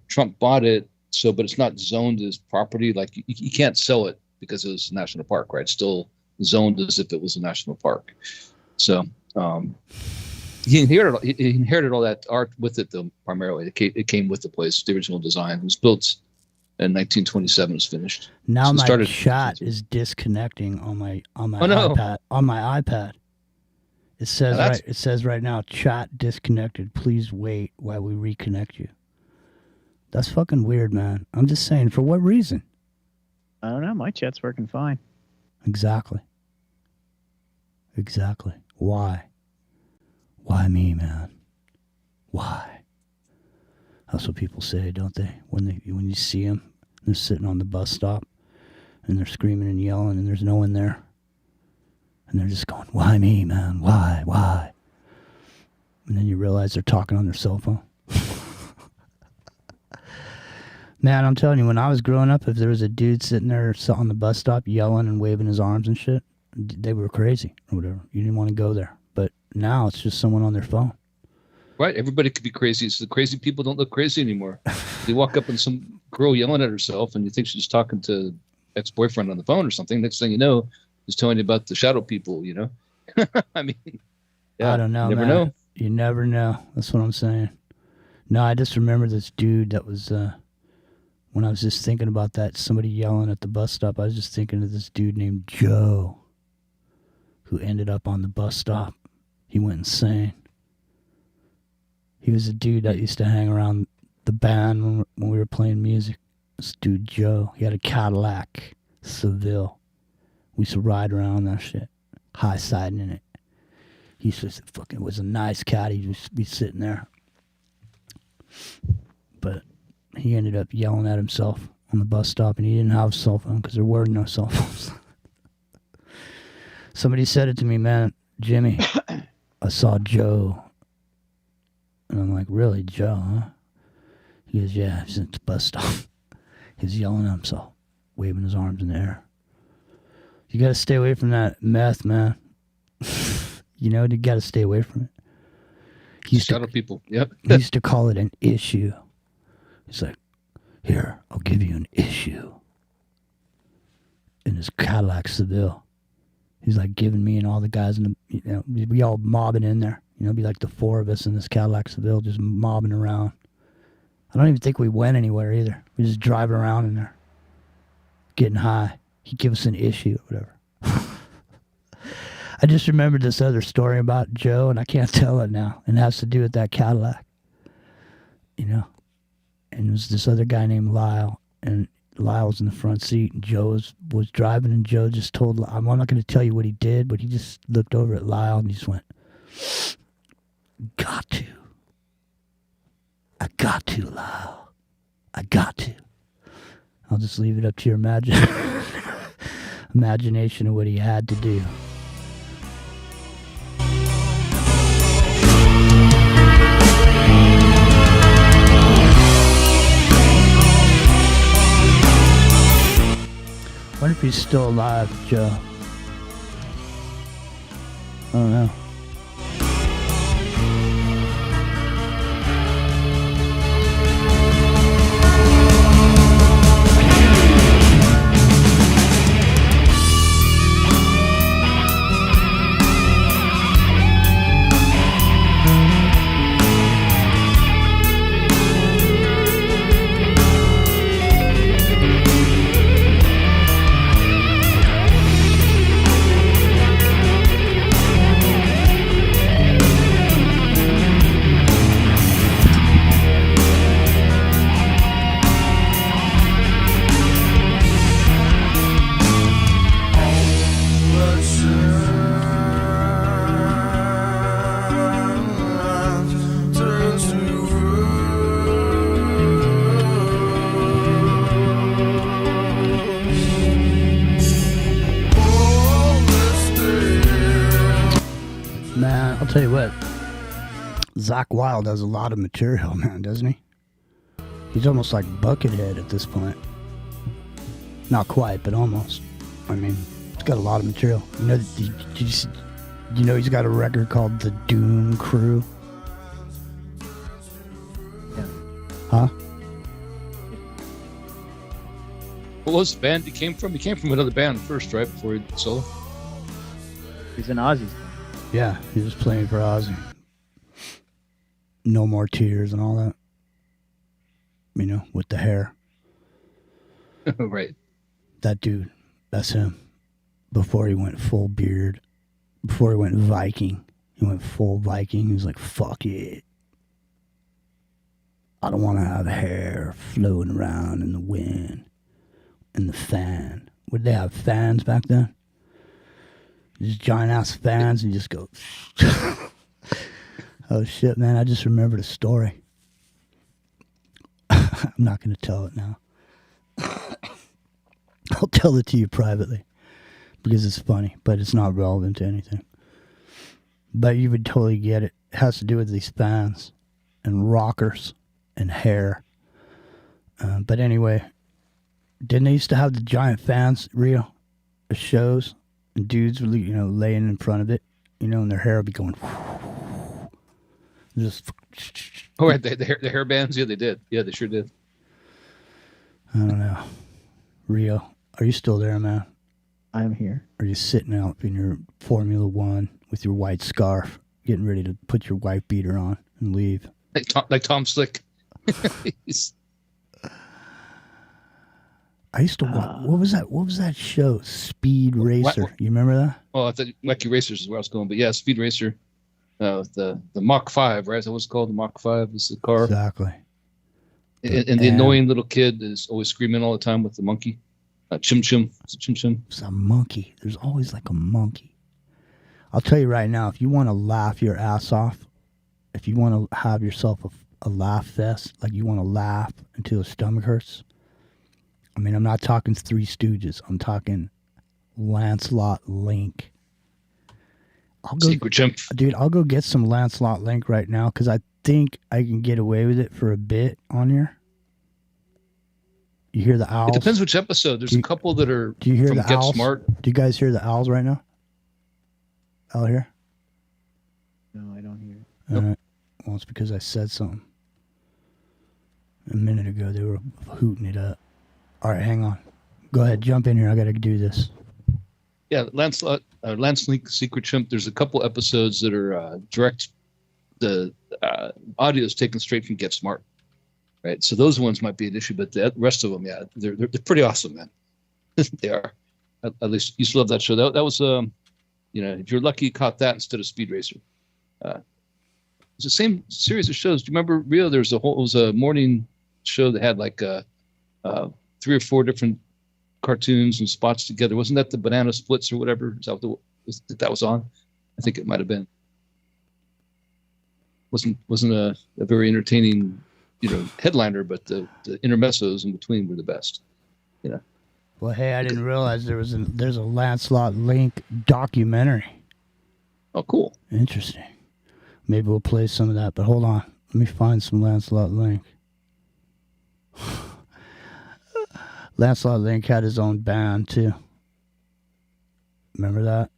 Trump bought it, but it's not zoned as property. Like you can't sell it because it was a national park, right? It's still zoned as if it was a national park. So he inherited all that art with it, though. Primarily, it came with the place. The original design. It was built in 1927. It was finished. Now my chat is disconnecting on my iPad. On my iPad, it says right now, chat disconnected. Please wait while we reconnect you. That's fucking weird, man. I'm just saying, for what reason? I don't know. My chat's working fine. Exactly. Why? Why me, man? Why? That's what people say, don't they? When you see them, they're sitting on the bus stop, and they're screaming and yelling, and there's no one there, and they're just going, "Why me, man? Why?" And then you realize they're talking on their cell phone. Man, I'm telling you, when I was growing up, if there was a dude sitting there on the bus stop yelling and waving his arms and shit, they were crazy or whatever. You didn't want to go there. But now it's just someone on their phone. Right. Everybody could be crazy. So the crazy people don't look crazy anymore. They walk up and some girl yelling at herself, and you think she's talking to ex-boyfriend on the phone or something. Next thing you know, he's telling you about the shadow people, I mean, yeah, I don't know, never man. know. You never know. That's what I'm saying. No, I just remember this dude that was... when I was just thinking about that, somebody yelling at the bus stop, I was just thinking of this dude named Joe. who ended up on the bus stop. He went insane. He was a dude that used to hang around the band when we were playing music. This dude, Joe, he had a Cadillac Seville. We used to ride around that shit, high-siding in it. He says it fucking was a nice caddy. He'd just be sitting there. But he ended up yelling at himself on the bus stop, and he didn't have a cell phone because there were no cell phones. Somebody said it to me, man, Jimmy, I saw Joe. And I'm like, really, Joe, huh? He goes, yeah, he's at the bus stop. He's yelling at himself, waving his arms in the air. You got to stay away from that meth, man. You know, you got to stay away from it. He used to, people. Yep. He used to call it an issue. He's like, here, I'll give you an issue. In his Cadillac Seville. He's like giving me and all the guys in the, you know, we all mobbing in there. You know, it'd be like the four of us in this Cadillac Seville just mobbing around. I don't even think we went anywhere either. We just driving around in there, getting high. He'd give us an issue or whatever. I just remembered this other story about Joe, and I can't tell it now. And it has to do with that Cadillac. You know? And it was this other guy named Lyle, and Lyle was in the front seat, and Joe was driving, and Joe just told Lyle, I'm not going to tell you what he did, but he just looked over at Lyle, and he just went, got to. I got to, Lyle. I got to. I'll just leave it up to your imagination of what he had to do. I wonder if he's still alive, Joe. I don't know. Man, I'll tell you what. Zakk Wylde has a lot of material, man, doesn't he? He's almost like Buckethead at this point. Not quite, but almost. I mean, he's got a lot of material. You know, you know he's got a record called The Doom Crew? Yeah. Huh? What was the band he came from? He came from another band first, right? Before he did solo? He's in Ozzy's. Yeah, he was playing for Ozzy. No More Tears and all that. You know, with the hair. Right. That dude, that's him. Before he went full beard. Before he went Viking. He went full Viking. He was like, fuck it. I don't want to have hair flowing around in the wind. And the fan. Would they have fans back then? Just giant ass fans and just go. Oh shit, man! I just remembered a story. I'm not going to tell it now. I'll tell it to you privately because it's funny, but it's not relevant to anything. But you would totally get it. It has to do with these fans and rockers and hair. But anyway, didn't they used to have the giant fans, Rio, at shows? And dudes were, you know, laying in front of it, you know, and their hair would be going. Just. Oh, right. The hair bands? Yeah, they did. Yeah, they sure did. I don't know. Rio, are you still there, man? I'm here. Are you sitting out in your Formula One with your white scarf, getting ready to put your wife beater on and leave? Like Tom Slick. I used to watch. What was that? What was that show? Speed Racer. You remember that? Oh, I thought Wacky Racers is where I was going, but yeah, Speed Racer. The Mach 5, right? Is that what's called? The Mach 5 is the car. Exactly. And the annoying little kid is always screaming all the time with the monkey. Chim Chim. It's a Chim Chim. It's a monkey. There's always like a monkey. I'll tell you right now, if you want to laugh your ass off, if you want to have yourself a laugh fest, like you want to laugh until your stomach hurts. I mean, I'm not talking Three Stooges. I'm talking Lancelot Link. Secret Chimp. Dude, I'll go get some Lancelot Link right now because I think I can get away with it for a bit on here. You hear the owls? It depends which episode. There's a couple that are do you hear from the Get owls? Smart. Do you guys hear the owls right now? Out here? No, I don't hear it. All right. Well, it's because I said something. A minute ago, they were hooting it up. All right, hang on. Go ahead, jump in here. I got to do this. Yeah, Lance Link, Secret Chimp. There's a couple episodes that are direct. The audio is taken straight from Get Smart, right? So those ones might be an issue, but the rest of them, yeah, they're pretty awesome, man. They are. At least used to love that show. That was if you're lucky, you caught that instead of Speed Racer. It's the same series of shows. Do you remember, Rio? It was a morning show that had like 3 or 4 different cartoons and spots together. Wasn't that the Banana Splits or whatever? Is that what that was on? I think it might have been. Wasn't a very entertaining, headliner, but the intermezzo's in between were the best. Well, hey, I didn't realize there's a Lancelot Link documentary. Oh, cool. Interesting. Maybe we'll play some of that, but hold on. Let me find some Lancelot Link. Lancelot Link had his own band, too. Remember that?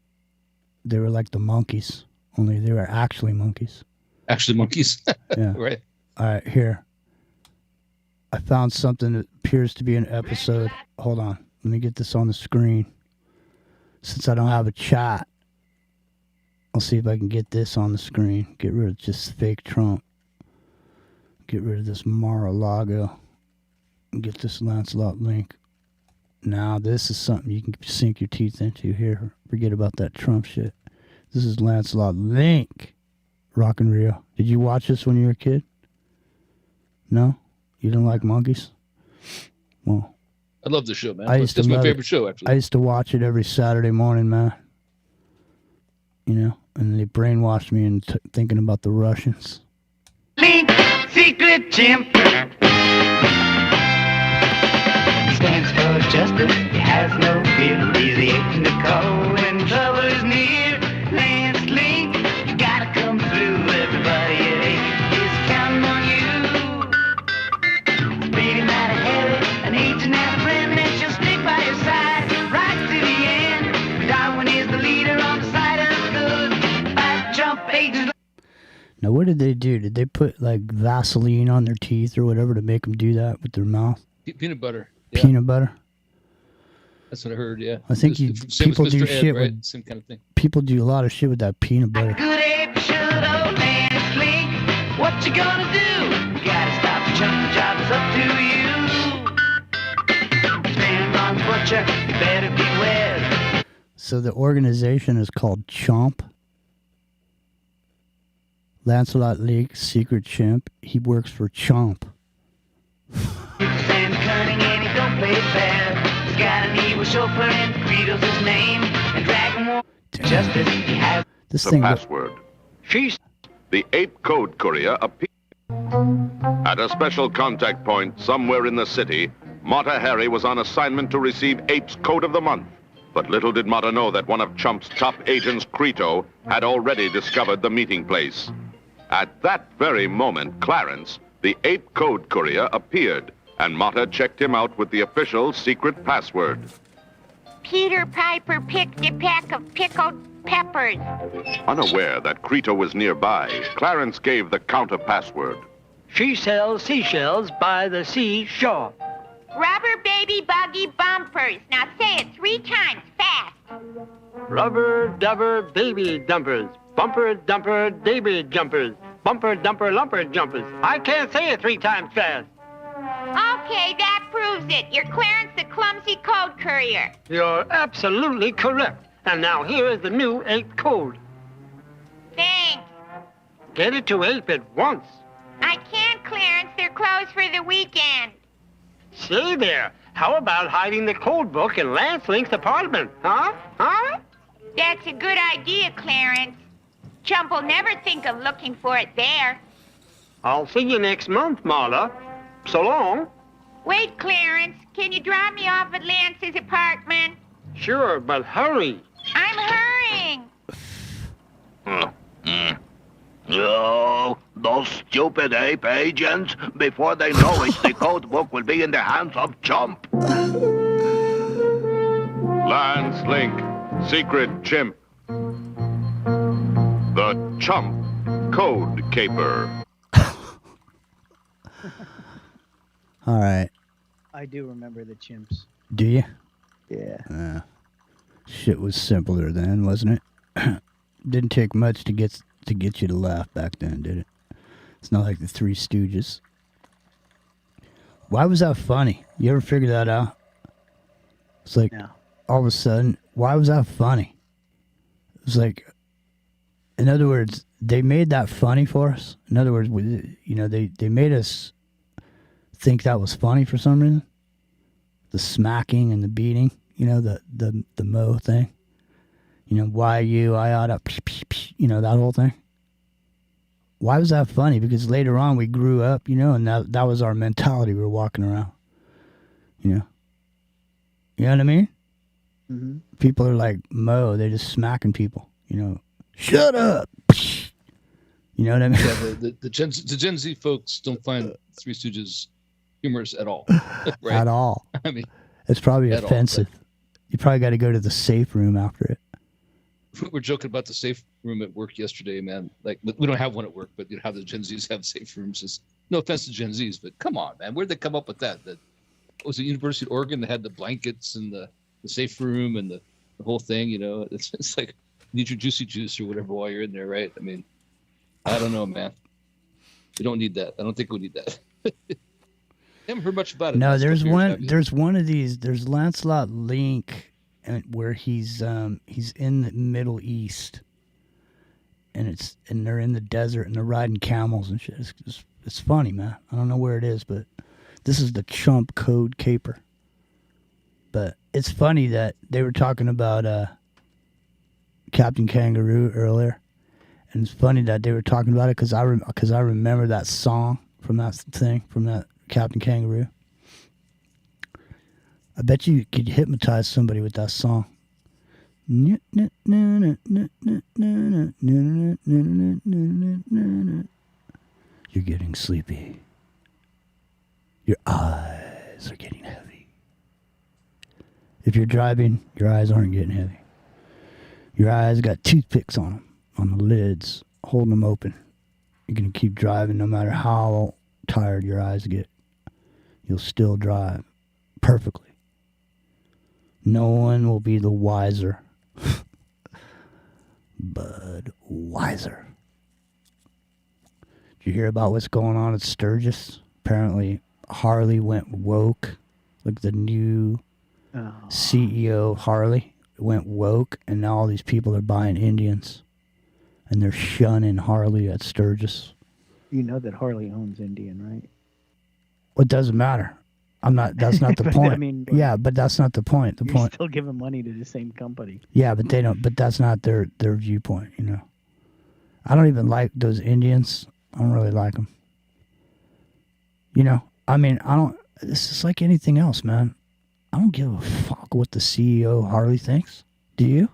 They were like the monkeys, only they were actually monkeys. Actually monkeys? Yeah. Right. All right, here. I found something that appears to be an episode. Hold on. Let me get this on the screen. Since I don't have a chat, I'll see if I can get this on the screen. Get rid of just fake Trump. Get rid of this Mar-a-Lago. And get this Lancelot Link. Now, this is something you can sink your teeth into here. Forget about that Trump shit. This is Lancelot Link. Rock and Rio. Did you watch this when you were a kid? No? You didn't like monkeys? Well, I love the show, man. That's my favorite show, actually. I used to watch it every Saturday morning, man. And they brainwashed me into thinking about the Russians. Link, Secret Chimp. Stands for justice, he has no fear. He's the agent to call when trouble is near. Lance Link, you gotta come through. Everybody at 8 is counting on you. Really mighty heavy, an agent and a friend that shall stick by your side right to the end. Darwin is the leader on the side of good. By Trump agents. Now, what did they do? Did they put, like, Vaseline on their teeth or whatever to make them do that with their mouth? Peanut butter. Yeah. Peanut butter? That's what I heard, yeah. I think people do Ed, shit right? with... Same kind of thing. People do a lot of shit with that peanut butter. Good ape should old Lance Link. What you gonna do? You gotta stop the jump, the job is up to you. Stand on butcher, you better beware. So the organization is called Chomp. Lancelot Link, Secret Chimp. He works for Chomp. Sam cunning and he don't play fair. He's got an evil chauffeur and Credo's his name. And Dragon War justice he has. This The thing... password. She's The ape code courier appeared. At a special contact point somewhere in the city, Mata Hari was on assignment to receive Ape's Code of the Month. But little did Mata know that one of Chump's top agents, Creto, had already discovered the meeting place. At that very moment, Clarence, the ape code courier, appeared, and Mata checked him out with the official secret password. Peter Piper picked a pack of pickled peppers. Unaware that Creto was nearby, Clarence gave the counter password. She sells seashells by the seashore. Rubber baby buggy bumpers. Now say it 3 times fast. Rubber dubber baby dumpers. Bumper dumper baby jumpers. Bumper dumper lumper jumpers. I can't say it 3 times fast. Okay, that's proves it. You're Clarence the Clumsy Code Courier. You're absolutely correct. And now here is the new ape code. Thanks. Get it to ape at once. I can't, Clarence. They're closed for the weekend. Say there, how about hiding the code book in Lance Link's apartment, huh? Huh? That's a good idea, Clarence. Chump will never think of looking for it there. I'll see you next month, Marla. So long. Wait, Clarence. Can you drop me off at Lance's apartment? Sure, but hurry. I'm hurrying. Oh, those stupid ape agents. Before they know it, the code book will be in the hands of Chump. Lance Link, secret chimp. The Chump Code Caper. All right. I do remember the chimps. Do you? Yeah. Shit was simpler then, wasn't it? Didn't take much to get you to laugh back then, did it? It's not like the Three Stooges. Why was that funny? You ever figure that out? It's like, all of a sudden, why was that funny? It was like, in other words, they made that funny for us. In other words, you know, they made us think that was funny for some reason. The smacking and the beating, you know, the Mo thing. You know, why you, I oughta, you know, that whole thing. Why was that funny? Because later on we grew up, you know, and that was our mentality. We were walking around, you know. You know what I mean? Mm-hmm. People are like Mo, they're just smacking people, you know. Shut up! You know what I mean? Yeah, the Gen Z folks don't find Three Stooges humorous at all. Right? At all. I mean, it's probably at all, offensive. You probably got to go to the safe room after it. We were joking about the safe room at work yesterday, man. Like, we don't have one at work, but you know how the Gen Zs have safe rooms. Is no offense to Gen Zs, but come on, man. Where'd they come up with that? That was the University of Oregon. They had the blankets and the safe room and the whole thing. You know, it's like you need your juicy juice or whatever while you're in there, right? I mean, I don't know, man. We don't need that. I don't think we need that. Haven't heard much about it. No, there's one. There's one of these. There's Lancelot Link, where he's in the Middle East, and they're in the desert and they're riding camels and shit. It's funny, man. I don't know where it is, but this is the Chump Code Caper. But it's funny that they were talking about Captain Kangaroo earlier, and it's funny that they were talking about it because I remember that song from that Captain Kangaroo. I bet you could hypnotize somebody with that song. You're getting sleepy. Your eyes are getting heavy. If you're driving, your eyes aren't getting heavy. Your eyes got toothpicks on them, on the lids, holding them open. You're going to keep driving no matter how tired your eyes get. You'll still drive perfectly. No one will be the wiser. But wiser. Did you hear about what's going on at Sturgis? Apparently, Harley went woke. Like the new CEO of Harley went woke, and now all these people are buying Indians. And they're shunning Harley at Sturgis. You know that Harley owns Indian, right? Well, it doesn't matter. That's not the point. I mean, yeah, but that's not the point. The you're point. still giving money to the same company. Yeah, but they don't. But that's not their viewpoint. You know, I don't even like those Indians. I don't really like them. You know, I mean, I don't. It's just like anything else, man. I don't give a fuck what the CEO of Harley thinks. Do you?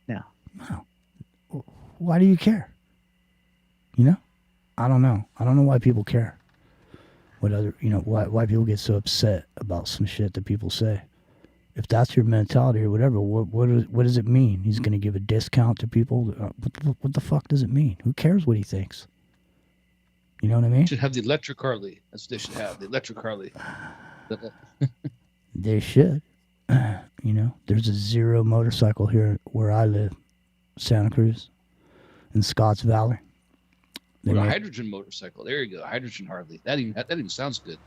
No. No. Why do you care? You know, I don't know. I don't know why people care. Why people get so upset about some shit that people say. If that's your mentality or whatever, what does it mean? He's going to give a discount to people? What the fuck does it mean? Who cares what he thinks? You know what I mean? Should have the electric Harley. That's what they should have. The electric Harley. They should. You know, there's a Zero motorcycle here where I live, Santa Cruz, in Scotts Valley. Or a hydrogen motorcycle. There you go. Hydrogen Harley. That even sounds good.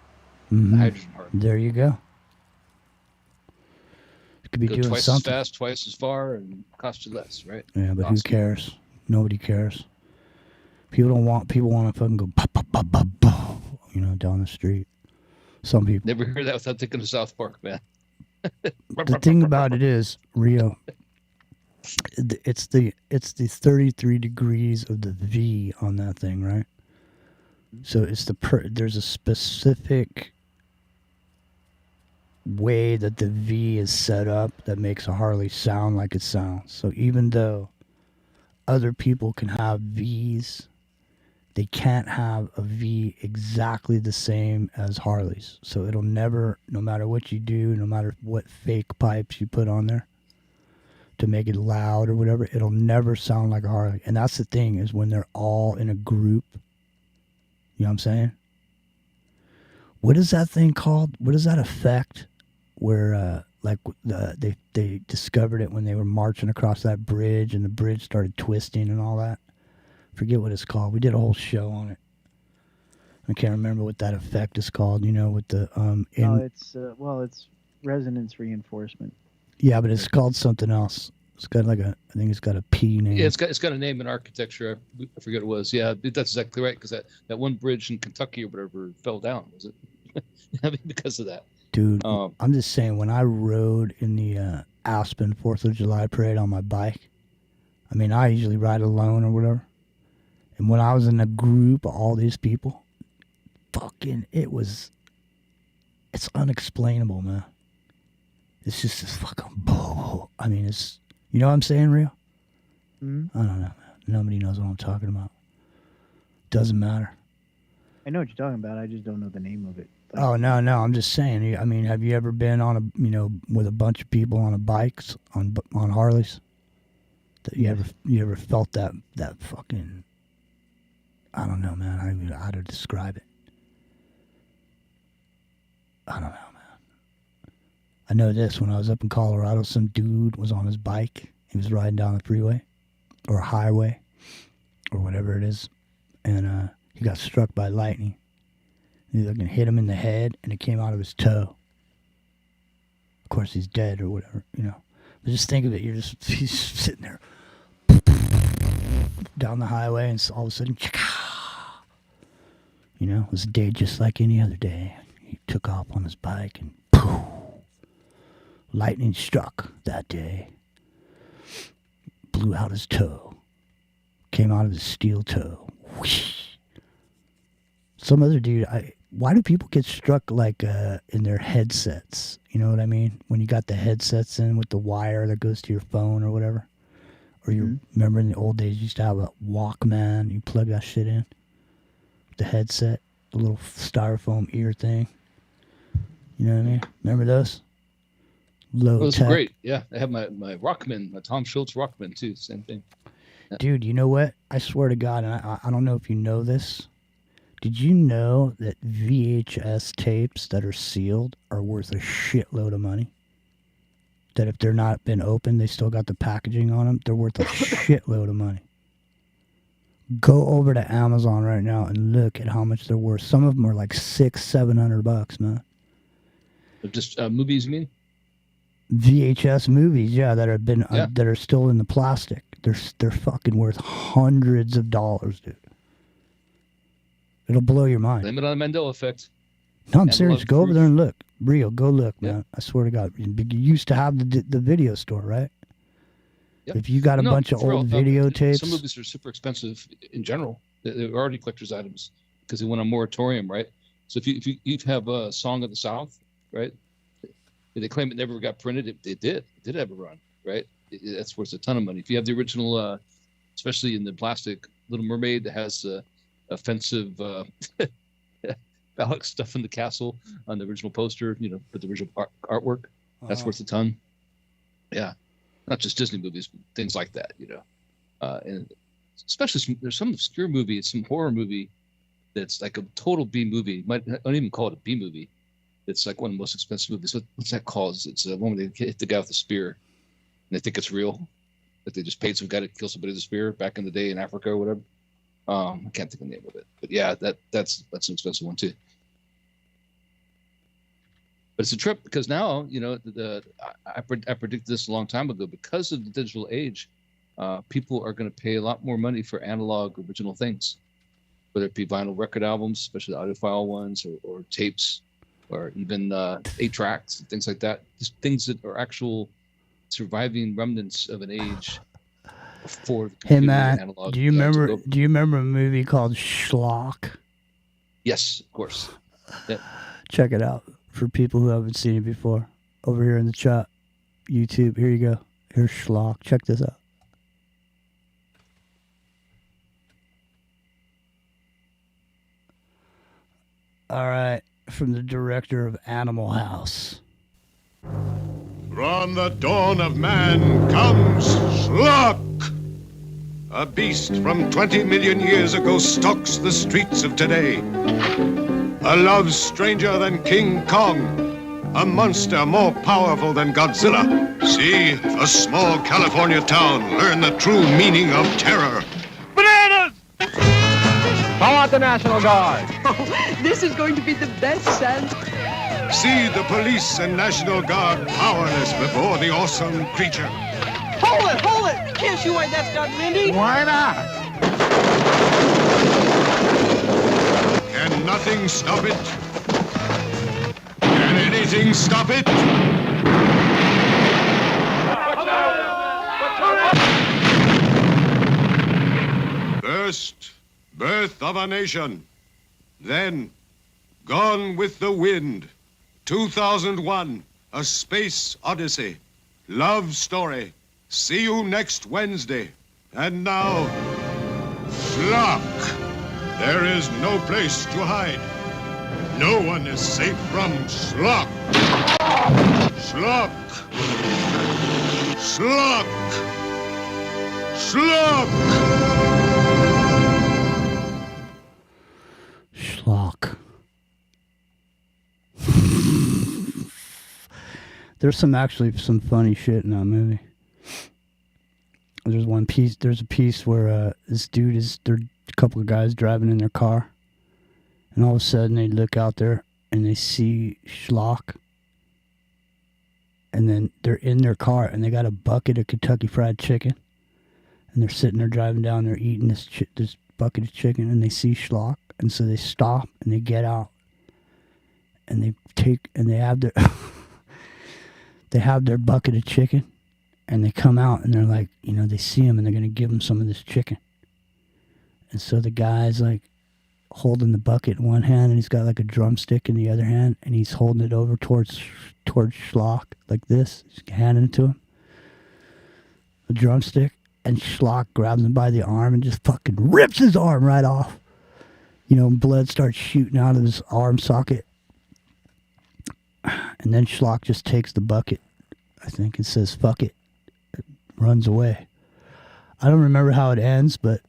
The hydrogen heart. There you go. You could be Go doing twice something. as fast, twice as far, and cost you less, right? Yeah, but Awesome. who cares? Nobody cares. People want to fucking go pop, pop, pop, pop, pop, down the street. Some people. Never hear that without thinking of South Park, man. The thing about it is, Rio, it's the 33 degrees of the V on that thing, right? So it's there's a specific way that the V is set up that makes a Harley sound like it sounds. So even though other people can have Vs, they can't have a V exactly the same as Harley's. So it'll never, no matter what you do, no matter what fake pipes you put on there to make it loud or whatever, it'll never sound like a Harley. And that's the thing, is when they're all in a group, you know what I'm saying? What is that thing called? What is that effect where they discovered it when they were marching across that bridge and the bridge started twisting and all that? Forget what it's called. We did a whole show on it. I can't remember what that effect is called, with the it's resonance reinforcement. Yeah, but it's called something else. It's got I think it's got a P name. Yeah, it's got a name in architecture. I forget what it was. Yeah, that's exactly right. Because that one bridge in Kentucky or whatever fell down. Was it? I mean, because of that. Dude, I'm just saying, when I rode in the Aspen 4th of July parade on my bike, I mean, I usually ride alone or whatever. And when I was in a group of all these people, it's unexplainable, man. It's just this fucking I mean, it's, you know what I'm saying, Rio? Mm-hmm. I don't know, man. Nobody knows what I'm talking about. Doesn't matter. I know what you're talking about. I just don't know the name of it. Oh, no. I'm just saying. I mean, have you ever been on with a bunch of people on a bikes, on Harleys? You ever felt that fucking, I don't know, man. I don't even know how to describe it. I don't know, man. I know this. When I was up in Colorado, some dude was on his bike. He was riding down the freeway or highway or whatever it is. And he got struck by lightning. He fucking hit him in the head, and it came out of his toe. Of course, he's dead or whatever, But just think of it. He's sitting there down the highway, and all of a sudden, it was a day just like any other day. He took off on his bike, and poof, lightning struck that day. Blew out his toe. Came out of his steel toe. Whoosh. Some other dude, why do people get struck in their headsets? You know what I mean? When you got the headsets in with the wire that goes to your phone or whatever. Or you remember in the old days you used to have a Walkman, you plug that shit in. The headset, the little styrofoam ear thing. You know what I mean? Remember those? Low tech. Great. Yeah, I have my Rockman, my Tom Schultz Rockman too. Same thing. Yeah. Dude, you know what? I swear to God, and I don't know if you know this. Did you know that VHS tapes that are sealed are worth a shitload of money? That if they're not been opened, they still got the packaging on them. They're worth a shitload of money. Go over to Amazon right now and look at how much they're worth. Some of them are like $600-700, man. Just movies, you mean? VHS movies, yeah, that have been that are still in the plastic. They're fucking worth hundreds of dollars, dude. It'll blow your mind. Blame it on the Mandela effect. No, I'm serious. Go over there and look. Rio, go look, man. I swear to God. You used to have the video store, right? Yep. If you got a bunch of old video tapes. Some movies are super expensive in general. They're already collector's items because they went on moratorium, right? So if you have a Song of the South, right? They claim it never got printed. It did have a run, right? That's worth a ton of money. If you have the original, especially in the plastic Little Mermaid that has offensive phallic stuff in the castle on the original poster, for the original artwork, that's worth a ton. Yeah, not just Disney movies, but things like that, and especially there's some obscure movie, some horror movie that's like a total B movie. I don't even call it a B movie. It's like one of the most expensive movies. What's that called? It's one where they hit the guy with a spear, and they think it's real, that they just paid some guy to kill somebody with a spear back in the day in Africa or whatever. I can't think of the name of it, but yeah, that's an expensive one too. But it's a trip because now, I predicted this a long time ago. Because of the digital age, people are going to pay a lot more money for analog original things, whether it be vinyl record albums, especially the audiophile ones, or tapes, or even 8 tracks and things like that. Just things that are actual surviving remnants of an age before the computer. Hey Matt, analog. do you remember a movie called Schlock? Yes, of course. Yeah. Check it out for people who haven't seen it before. Over here in the chat, YouTube. Here you go. Here's Schlock. Check this out. All right, from the director of Animal House. From the dawn of man comes Schlock. A beast from 20 million years ago stalks the streets of today. A love stranger than King Kong. A monster more powerful than Godzilla. See, a small California town learn the true meaning of terror. Bananas! I want the National Guard. This is going to be the best, Sans. See the police and National Guard powerless before the awesome creature. Hold it, hold it! Can't you wait, that's got Mindy? Why not? Can nothing stop it? Can anything stop it? First, birth of a nation. Then, Gone with the Wind. 2001, A Space Odyssey. Love story. See you next Wednesday. And now, Schlock. There is no place to hide. No one is safe from Schlock. Schlock. Schlock. Schlock. Schlock. There's some funny shit in that movie. There's a piece where this dude there's a couple of guys driving in their car, and all of a sudden they look out there and they see Schlock, and then they're in their car and they got a bucket of Kentucky Fried Chicken, and they're sitting there driving down there eating this bucket of chicken, and they see Schlock, and so they stop and they get out, and they have their they have their bucket of chicken, and they come out and they're like, they see him and they're going to give him some of this chicken. And so the guy's like holding the bucket in one hand and he's got like a drumstick in the other hand, and he's holding it over towards Schlock like this. He's handing it to him, a drumstick, and Schlock grabs him by the arm and just fucking rips his arm right off. Blood starts shooting out of his arm socket. And then Schlock just takes the bucket, I think, and says, fuck it. It runs away. I don't remember how it ends, but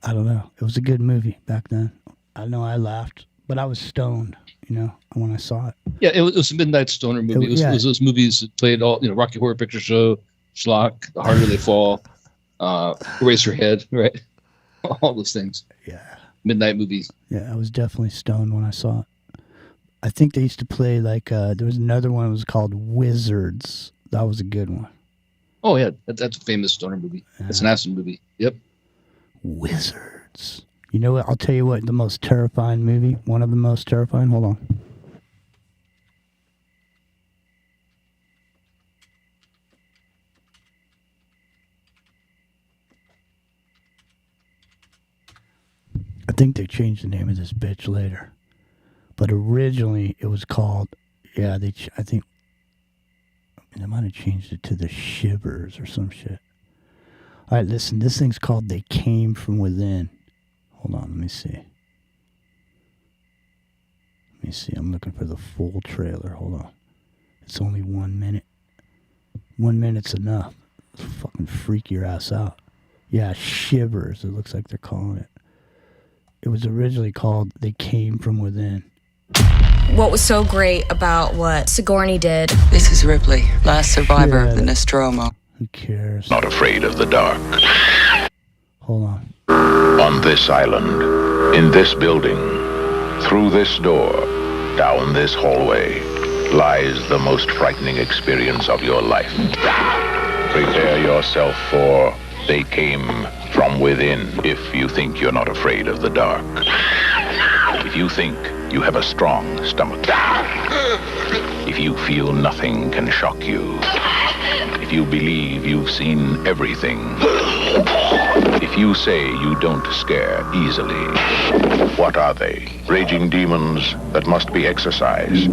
I don't know. It was a good movie back then. I know I laughed, but I was stoned, when I saw it. Yeah, it was a midnight stoner movie. It was those movies that played all, Rocky Horror Picture Show, Schlock, The Harder They Fall, Eraserhead, right? All those things. Yeah. Midnight movies. Yeah, I was definitely stoned when I saw it. I think they used to play there was another one that was called Wizards. That was a good one. Oh, yeah. That's a famous stoner movie. It's an acid movie. Yep. Wizards. You know what? I'll tell you what, the most terrifying movie, one of the most terrifying. Hold on. I think they changed the name of this bitch later. But originally it was called, I think they might have changed it to The Shivers or some shit. All right, listen, this thing's called They Came From Within. Hold on, let me see. I'm looking for the full trailer. Hold on. It's only 1 minute. 1 minute's enough. It'll fucking freak your ass out. Yeah, Shivers, it looks like they're calling it. It was originally called They Came From Within. What was so great about what Sigourney did? This is Ripley, last survivor of the Nostromo. Who cares? Not afraid of the dark. Hold on. On this island, in this building, through this door, Down this hallway lies the most frightening experience of your life. Prepare yourself for They Came From Within if you think you're not afraid of the dark. If you think you have a strong stomach. If you feel nothing can shock you. If you believe you've seen everything. If you say you don't scare easily. What are they? Raging demons that must be exorcised.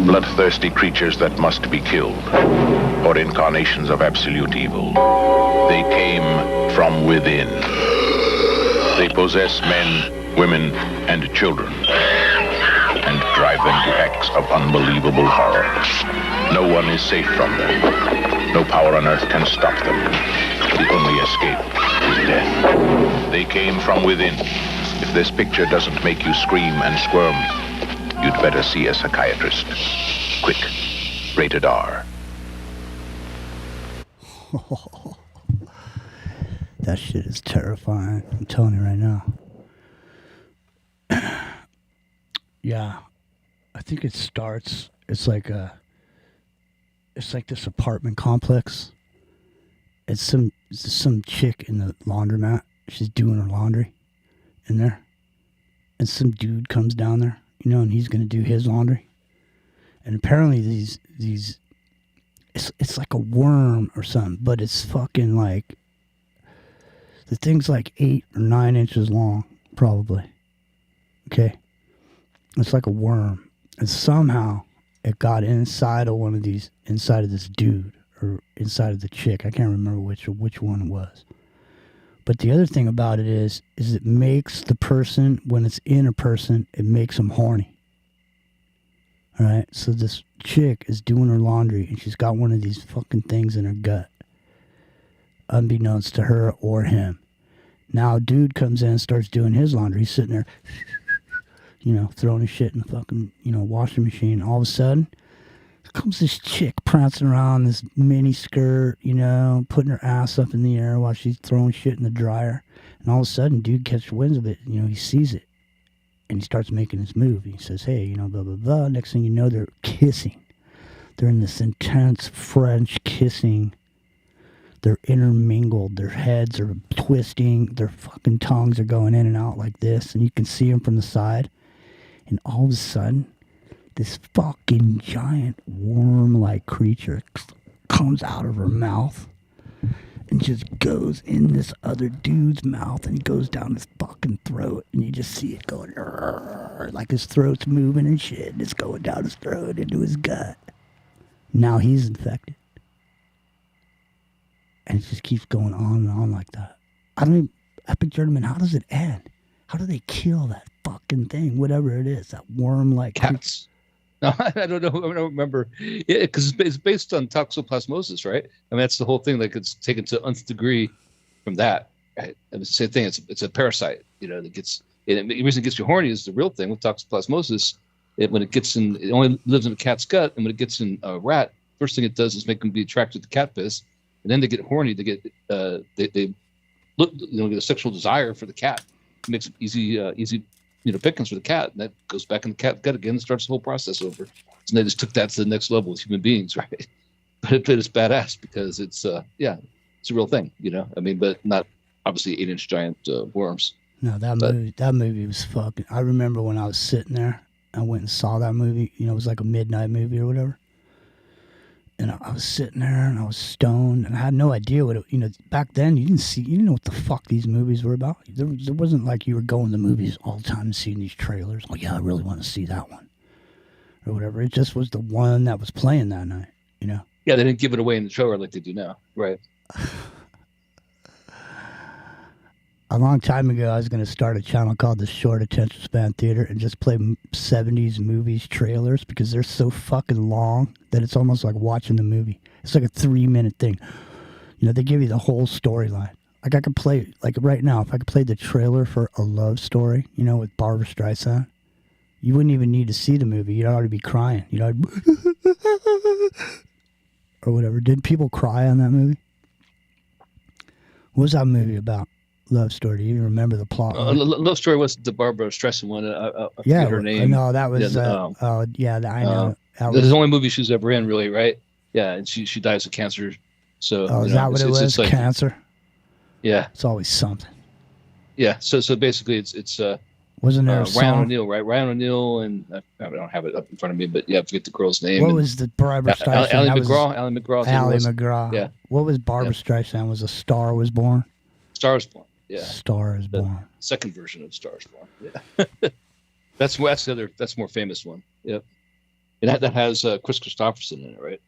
Bloodthirsty creatures that must be killed. Or incarnations of absolute evil. They came from within. They possess men, women, and children. And drive them to acts of unbelievable horror. No one is safe from them. No power on earth can stop them. The only escape is death. They came from within. If this picture doesn't make you scream and squirm, you'd better see a psychiatrist. Quick. Rated R. That shit is terrifying. I'm telling you right now. Yeah. I think it starts, it's like this apartment complex. It's some chick in the laundromat. She's doing her laundry in there. And some dude comes down there, and he's going to do his laundry. And apparently these it's like a worm or something, but it's fucking like, the thing's like 8 or 9 inches long, probably. Okay? It's like a worm. And somehow it got inside of inside of this dude, or inside of the chick. I can't remember which one it was. But the other thing about it is it makes the person, when it's in a person, it makes them horny. All right? So this chick is doing her laundry, and she's got one of these fucking things in her gut, unbeknownst to her or him. Now a dude comes in and starts doing his laundry. He's sitting there, throwing his shit in the fucking, washing machine. All of a sudden, comes this chick prancing around this mini skirt, putting her ass up in the air while she's throwing shit in the dryer. And all of a sudden, dude catches wind of it. He sees it. And he starts making his move. He says, hey, blah, blah, blah. Next thing you know, they're kissing. They're in this intense French kissing. They're intermingled. Their heads are twisting. Their fucking tongues are going in and out like this. And you can see them from the side. And all of a sudden, this fucking giant worm-like creature comes out of her mouth and just goes in this other dude's mouth, and he goes down his fucking throat, and you just see it going, like his throat's moving and shit, and it's going down his throat into his gut. Now he's infected. And it just keeps going on and on like that. Epic Journeyman, how does it end? How do they kill that fucking thing, whatever it is, that worm-like cats? No, I don't know. I don't remember. Yeah, because it's based on toxoplasmosis, right? I mean, that's the whole thing. Like, it's taken to nth degree from that. Right? And it's the same thing. It's a parasite, that gets. And the reason it gets you horny is the real thing with toxoplasmosis. When it gets in, it only lives in a cat's gut, and when it gets in a rat, first thing it does is make them be attracted to cat piss, and then they get horny. They get they look, get a sexual desire for the cat. It makes it easy pickings for the cat, and that goes back in the cat gut again and starts the whole process over. So they just took that to the next level with human beings, right? But it's badass because it's it's a real thing, I mean, but not obviously 8-inch giant worms. No, that movie was fucking. I remember when I was sitting there, I went and saw that movie. It was like a midnight movie or whatever. And I was sitting there and I was stoned and I had no idea what it, back then you didn't know what the fuck these movies were about. There wasn't like you were going to movies all the time and seeing these trailers. Oh yeah, I really want to see that one. Or whatever. It just was the one that was playing that night, Yeah, they didn't give it away in the trailer like they do now. Right. A long time ago, I was going to start a channel called The Short Attention Span Theater and just play 70s movies trailers because they're so fucking long that it's almost like watching the movie. It's like a 3-minute thing. They give you the whole storyline. Like I could play, like right now, if I could play the trailer for A Love Story, with Barbra Streisand, you wouldn't even need to see the movie. You'd already be crying. Or whatever. Did people cry on that movie? What was that movie about? Love Story. Do you even remember the plot? Love Story was the Barbara Streisand one. I Yeah, forget her name. no, that was. Yeah, I know. That this is was. the only movie she was ever in, really, right? Yeah, and she dies of cancer. So Oh, is that what it was? It's like, Cancer. Yeah, it's always something. Yeah, so basically, it's wasn't there a Ryan song? O'Neal, right? Ryan O'Neal, and I don't have it up in front of me, but yeah, I forget the girl's name. What and, was the Barbara Streisand? Ally That was- McGraw. Ally McGraw. I think it Ally was. McGraw. Yeah. What was Barbara Streisand? Was A Star Was Born? Star is Born. Yeah. Star is Born. Second version of Star is Born. Yeah. that's the other. That's more famous one. Yep. And that has Chris Christopherson in it, right?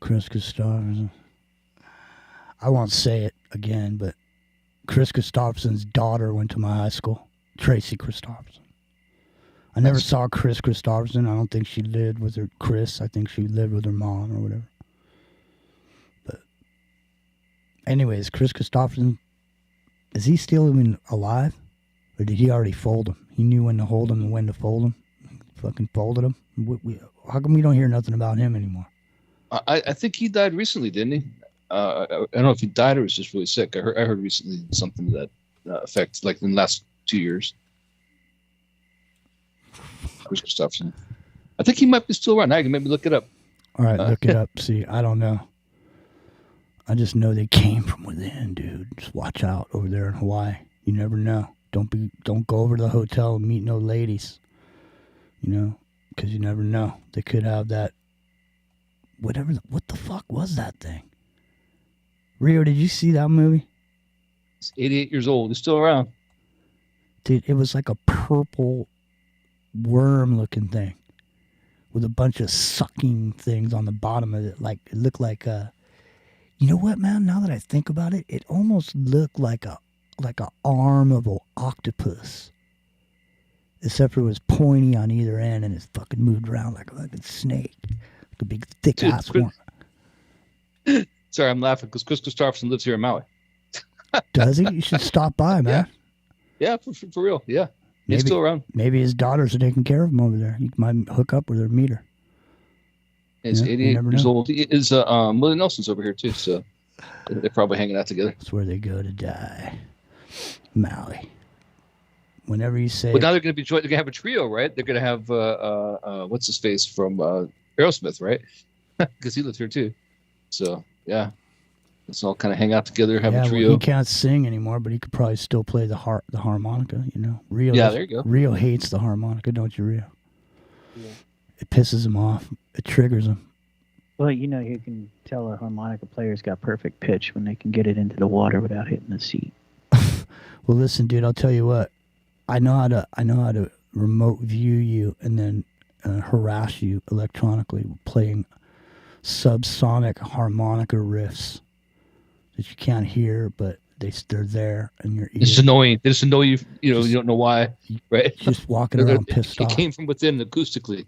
Chris Christopherson. I won't say it again, but Chris Christopherson's daughter went to my high school. Tracy Christopherson. I never saw Chris Christopherson. I don't think she lived with her Chris. I think she lived with her mom or whatever. But anyways, Chris Christopherson, is he still even alive? Or did he already fold him? He knew when to hold him and when to fold him. Fucking folded him. How come we don't hear nothing about him anymore? I think he died recently, didn't he? I don't know if he died or was just really sick. I heard recently something to that effect, like in the last 2 years. Chris Christopherson. I think he might be still around. Now you can maybe look it up. All right, look it up. See, I don't know. I just know they came from within, dude. Just watch out over there in Hawaii. You never know. Don't go over to the hotel and meet no ladies. You know, because you never know. They could have that. What the fuck was that thing? Rio, did you see that movie? He's 88 years old. He's still around. Dude, it was like a purple worm-looking thing with a bunch of sucking things on the bottom of it. Like, it looked like a... You know what, man? Now that I think about it, it almost looked like a arm of an octopus. Except for it was pointy on either end and it fucking moved around like a fucking snake. Like a big, thick-ass worm. Sorry, I'm laughing because Chris Christopherson lives here in Maui. Does he? You should stop by, man. Yeah, for real. Yeah. He's still around. Maybe his daughters are taking care of him over there. You might hook up with her, meet her. He's 88 years old. He is Willie Nelson's over here too, so they're probably hanging out together. That's where they go to die. Maui. Whenever you say, but now they're going to have a trio, right? They're going to have what's his face from Aerosmith, right? Because he lives here too. So yeah, let's all kind of hang out together, have a trio. Well, he can't sing anymore, but he could probably still play the harmonica. You know, Rio. Yeah, there you go. Rio hates the harmonica, don't you, Rio? Yeah. It pisses him off. It triggers him. Well, you know, you can tell a harmonica player's got perfect pitch when they can get it into the water without hitting the seat. Well, listen, dude, I'll tell you what. I know how to remote view you and then harass you electronically playing subsonic harmonica riffs that you can't hear, but they're there in your ear. It's annoying. They just annoy you. You know, you don't know why, right? Just walking around pissed off. It came from within acoustically.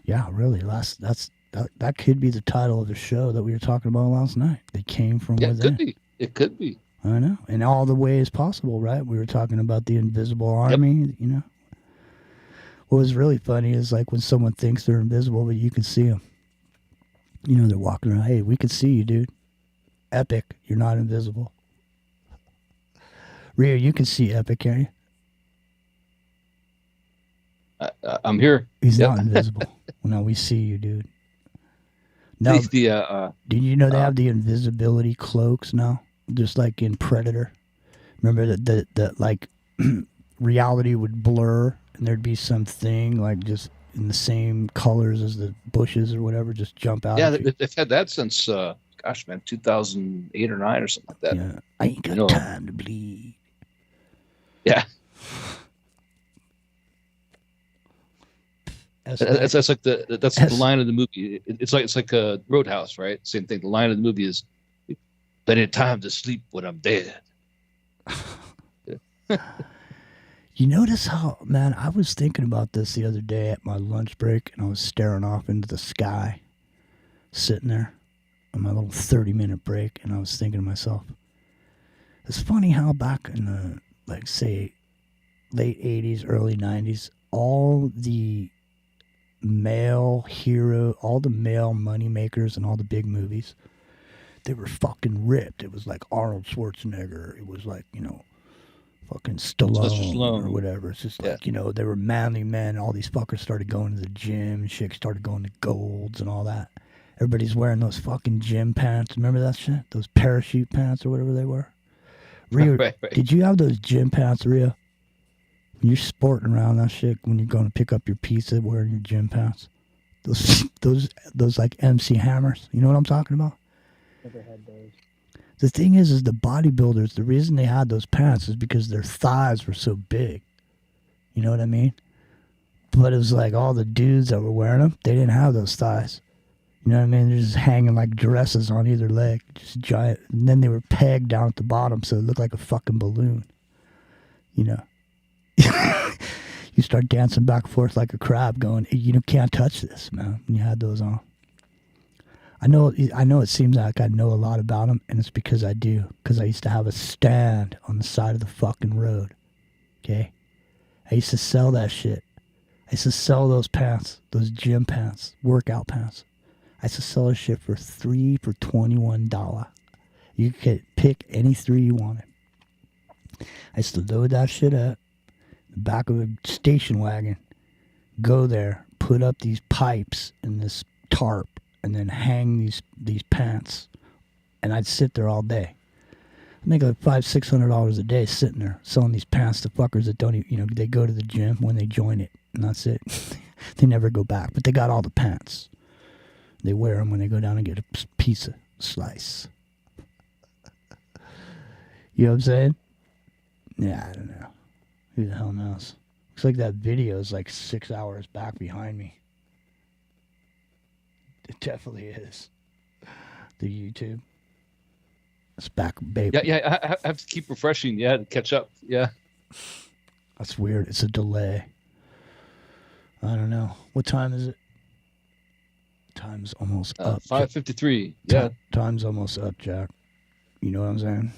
Yeah, really. That could be the title of the show that we were talking about last night. They came from within. It could be. It could be. I know. In all the ways possible, right? We were talking about the invisible army, you know. What was really funny is like when someone thinks they're invisible, but you can see them. You know, they're walking around. Hey, we can see you, dude. Epic. You're not invisible. Rio, you can see Epic, can't you? I'm here. He's not invisible. No, we see you, dude. No, did you know they have the invisibility cloaks now? Just like in Predator. Remember that like reality would blur and there'd be something like just in the same colors as the bushes or whatever, just jump out. Yeah, they've had that since, 2008 or 9 or something like that. Yeah. I ain't got time to bleed. Yeah. That's like the line of the movie. It's like a Roadhouse, right? Same thing. The line of the movie is, "Plenty of time to sleep when I'm dead." You notice how, man, I was thinking about this the other day at my lunch break, and I was staring off into the sky, sitting there on my little 30-minute break, and I was thinking to myself, it's funny how back in the, like, say, late 80s, early 90s, all the male hero, all the male money makers and all the big movies, they were fucking ripped. It was like Arnold Schwarzenegger. It was like, you know, fucking Stallone or whatever. It's just like, you know, they were manly men. All these fuckers started going to the gym. Chicks started going to Golds and all that. Everybody's wearing those fucking gym pants. Remember that shit? Those parachute pants or whatever they were? Rio, Right. did you have those gym pants, Rio? When you're sporting around that shit, when you're going to pick up your pizza wearing your gym pants? Those like MC Hammers. You know what I'm talking about? Never had those. The thing is the bodybuilders, the reason they had those pants is because their thighs were so big. You know what I mean? But it was like all the dudes that were wearing them, they didn't have those thighs. You know what I mean? They're just hanging like dresses on either leg. Just giant. And then they were pegged down at the bottom so it looked like a fucking balloon. You know? You start dancing back and forth like a crab going, you can't touch this, man. And you had those on. I know it seems like I know a lot about them, and it's because I do. Because I used to have a stand on the side of the fucking road. Okay? I used to sell that shit. I used to sell those pants, those gym pants, workout pants. I used to sell that shit for $21. You could pick any 3 you wanted. I used to load that shit up, the back of a station wagon, go there, put up these pipes in this tarp, and then hang these pants. And I'd sit there all day. I make like $500-$600 a day sitting there selling these pants to fuckers that don't even, you know, they go to the gym when they join it, and that's it. They never go back, but they got all the pants. They wear them when they go down and get a pizza slice. You know what I'm saying? Yeah, I don't know. Who the hell knows? Looks like that video is like 6 hours back behind me. It definitely is. The YouTube. It's back, baby. Yeah. I have to keep refreshing. Yeah, to catch up. Yeah. That's weird. It's a delay. I don't know. What time is it? Time's almost up. 5:53. Yeah. Time's almost up, Jack. You know what I'm saying?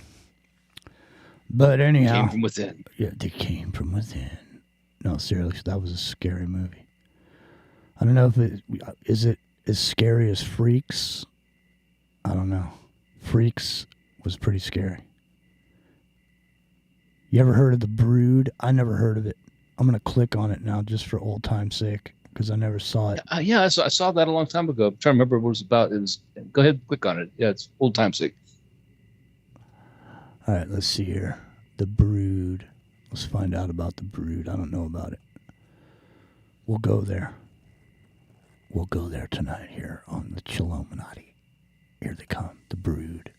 But anyhow. Came from within. Yeah, they came from within. No, seriously, that was a scary movie. I don't know if is it as scary as Freaks? I don't know. Freaks was pretty scary. You ever heard of The Brood? I never heard of it. I'm going to click on it now just for old time's sake because I never saw it. Yeah, I saw that a long time ago. I'm trying to remember what it was about. Go ahead, click on it. Yeah, it's old time's sake. All right, let's see here. The Brood. Let's find out about The Brood. I don't know about it. We'll go there. We'll go there tonight here on the chilluminatti. Here they come. The Brood.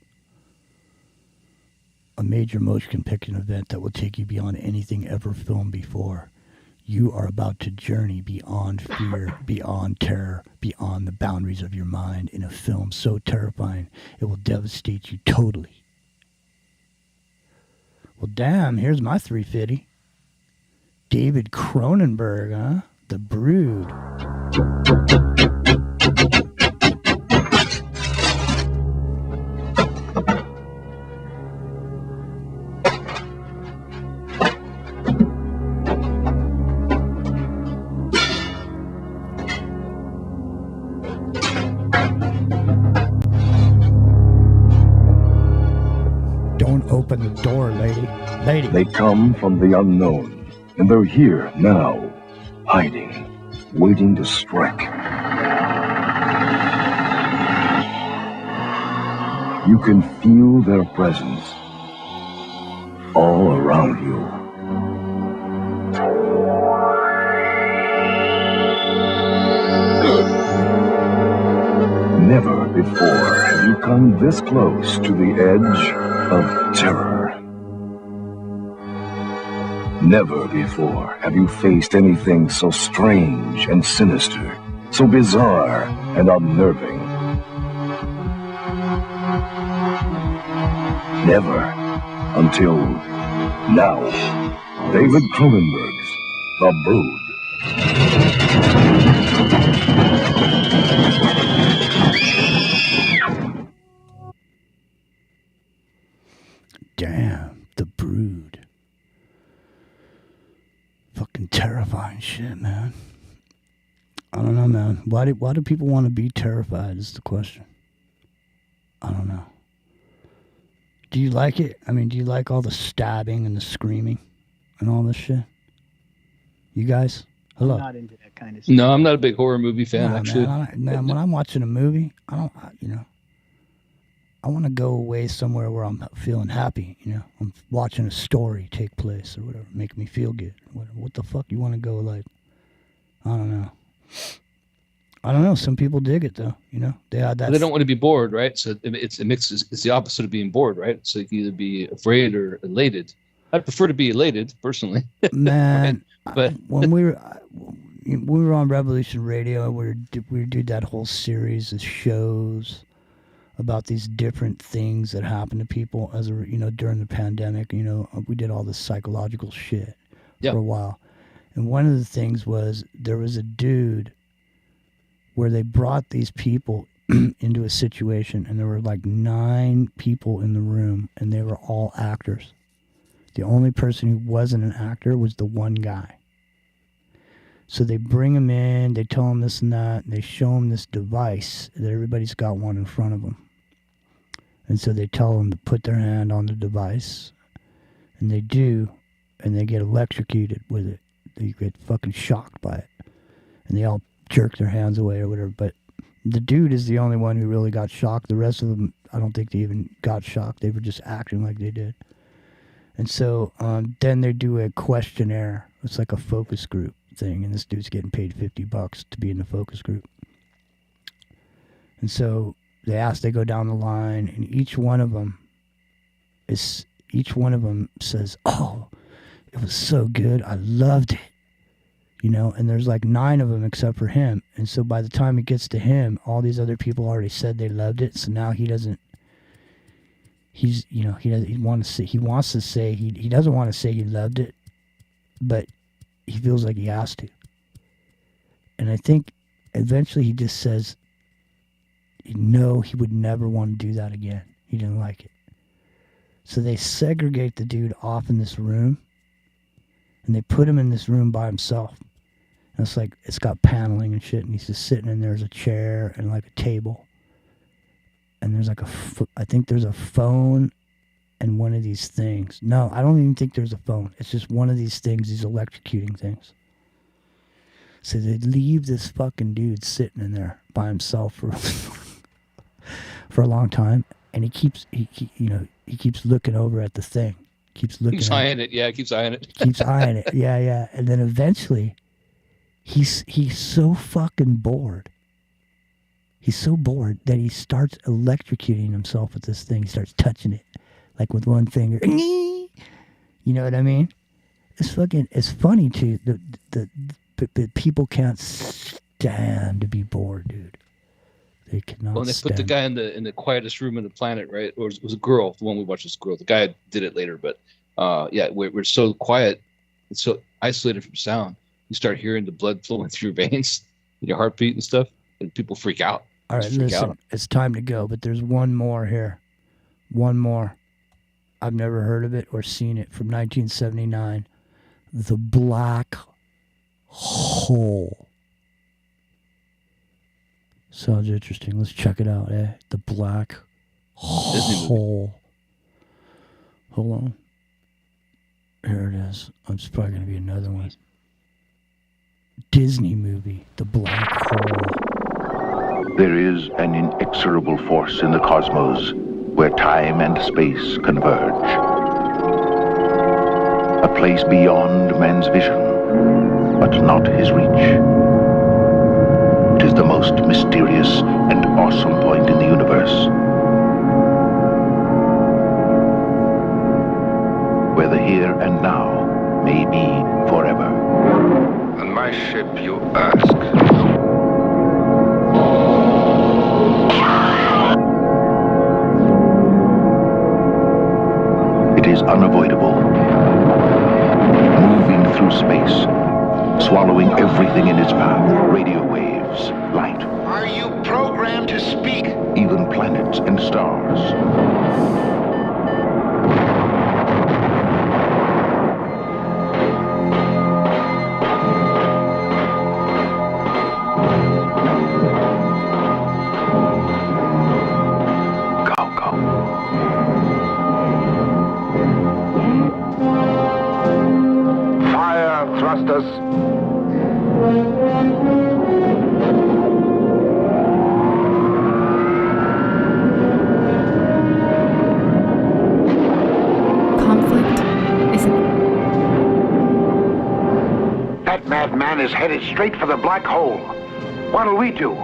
A major motion picture event that will take you beyond anything ever filmed before. You are about to journey beyond fear, beyond terror, beyond the boundaries of your mind in a film so terrifying it will devastate you totally. Well, damn, here's my 350. David Cronenberg, huh? The Brood. Don't open the door, lady. Lady. They come from the unknown, and they're here now, hiding, waiting to strike. You can feel their presence all around you. Never before have you come this close to the edge of terror. Never before have you faced anything so strange and sinister, so bizarre and unnerving. Never until now. David Cronenberg's The Brood. Damn, The Brood. Fucking terrifying shit, man. I don't know, man. Why do people want to be terrified is the question. I don't know. Do you like it? I mean, do you like all the stabbing and the screaming and all this shit? You guys? Hello. I'm not into that kind of stuff. No, I'm not a big horror movie fan, Nah, actually. man, when I'm watching a movie, I want to go away somewhere where I'm feeling happy, I'm watching a story take place or whatever, make me feel good. What the fuck you want to go like? I don't know. Some people dig it though, They had that. They don't want to be bored, right? So it's the opposite of being bored, right? So you can either be afraid or elated. I'd prefer to be elated, personally. Man, right? But when we were on Revolution Radio, we did that whole series of shows about these different things that happen to people during the pandemic. We did all this psychological shit for a while. And one of the things was there was a dude where they brought these people into a situation, and there were like 9 people in the room, and they were all actors. The only person who wasn't an actor was the one guy. So they bring him in, they tell him this and that, and they show him this device that everybody's got one in front of them. And so they tell them to put their hand on the device, and they do, and they get electrocuted with it. They get fucking shocked by it. And they all jerk their hands away or whatever. But the dude is the only one who really got shocked. The rest of them, I don't think they even got shocked. They were just acting like they did. And so then they do a questionnaire. It's like a focus group thing, and this dude's getting paid $50 to be in the focus group. And so they go down the line, and each one of them says, "Oh, it was so good. I loved it." And there's like 9 of them except for him. And so by the time it gets to him, all these other people already said they loved it. So now he doesn't want to say he doesn't want to say he loved it, but he feels like he has to. And I think eventually he just says, no, he would never want to do that again. He didn't like it. So they segregate the dude off in this room, and they put him in this room by himself. And it's got paneling and shit, and he's just sitting in there. There's a chair and like a table. And there's like I think there's a phone and one of these things. No, I don't even think there's a phone. It's just one of these things, these electrocuting things. So they leave this fucking dude sitting in there by himself for a long time, and he keeps looking over at the thing. Keeps eyeing it. Yeah, keeps eyeing it. Keeps eyeing it. Yeah. And then eventually, he's so fucking bored. He's so bored that he starts electrocuting himself with this thing. He starts touching it, like with one finger. You know what I mean? It's funny too. But people can't stand to be bored, dude. They cannot. Well, they put the guy in the quietest room on the planet, right? Or it was a girl. The one we watched was a girl. The guy did it later, but we're so quiet, it's so isolated from sound. You start hearing the blood flowing through your veins, and your heartbeat and stuff, and people freak out. All right, listen, it's time to go, but there's one more here. One more. I've never heard of it or seen it, from 1979. The Black Hole. Sounds interesting. Let's check it out, eh? The Black Hole. Hold on. Here it is. It's probably going to be another one. Disney movie, The Black Hole. There is an inexorable force in the cosmos where time and space converge. A place beyond man's vision, but not his reach. It is the most mysterious and awesome point in the universe, where the here and now may be forever. On my ship, you ask. It is unavoidable, moving through space, swallowing everything in its path. Radio waves, light. Are you programmed to speak? Even planets and stars. Conflict isn't. That madman is headed straight for the black hole. What'll we do?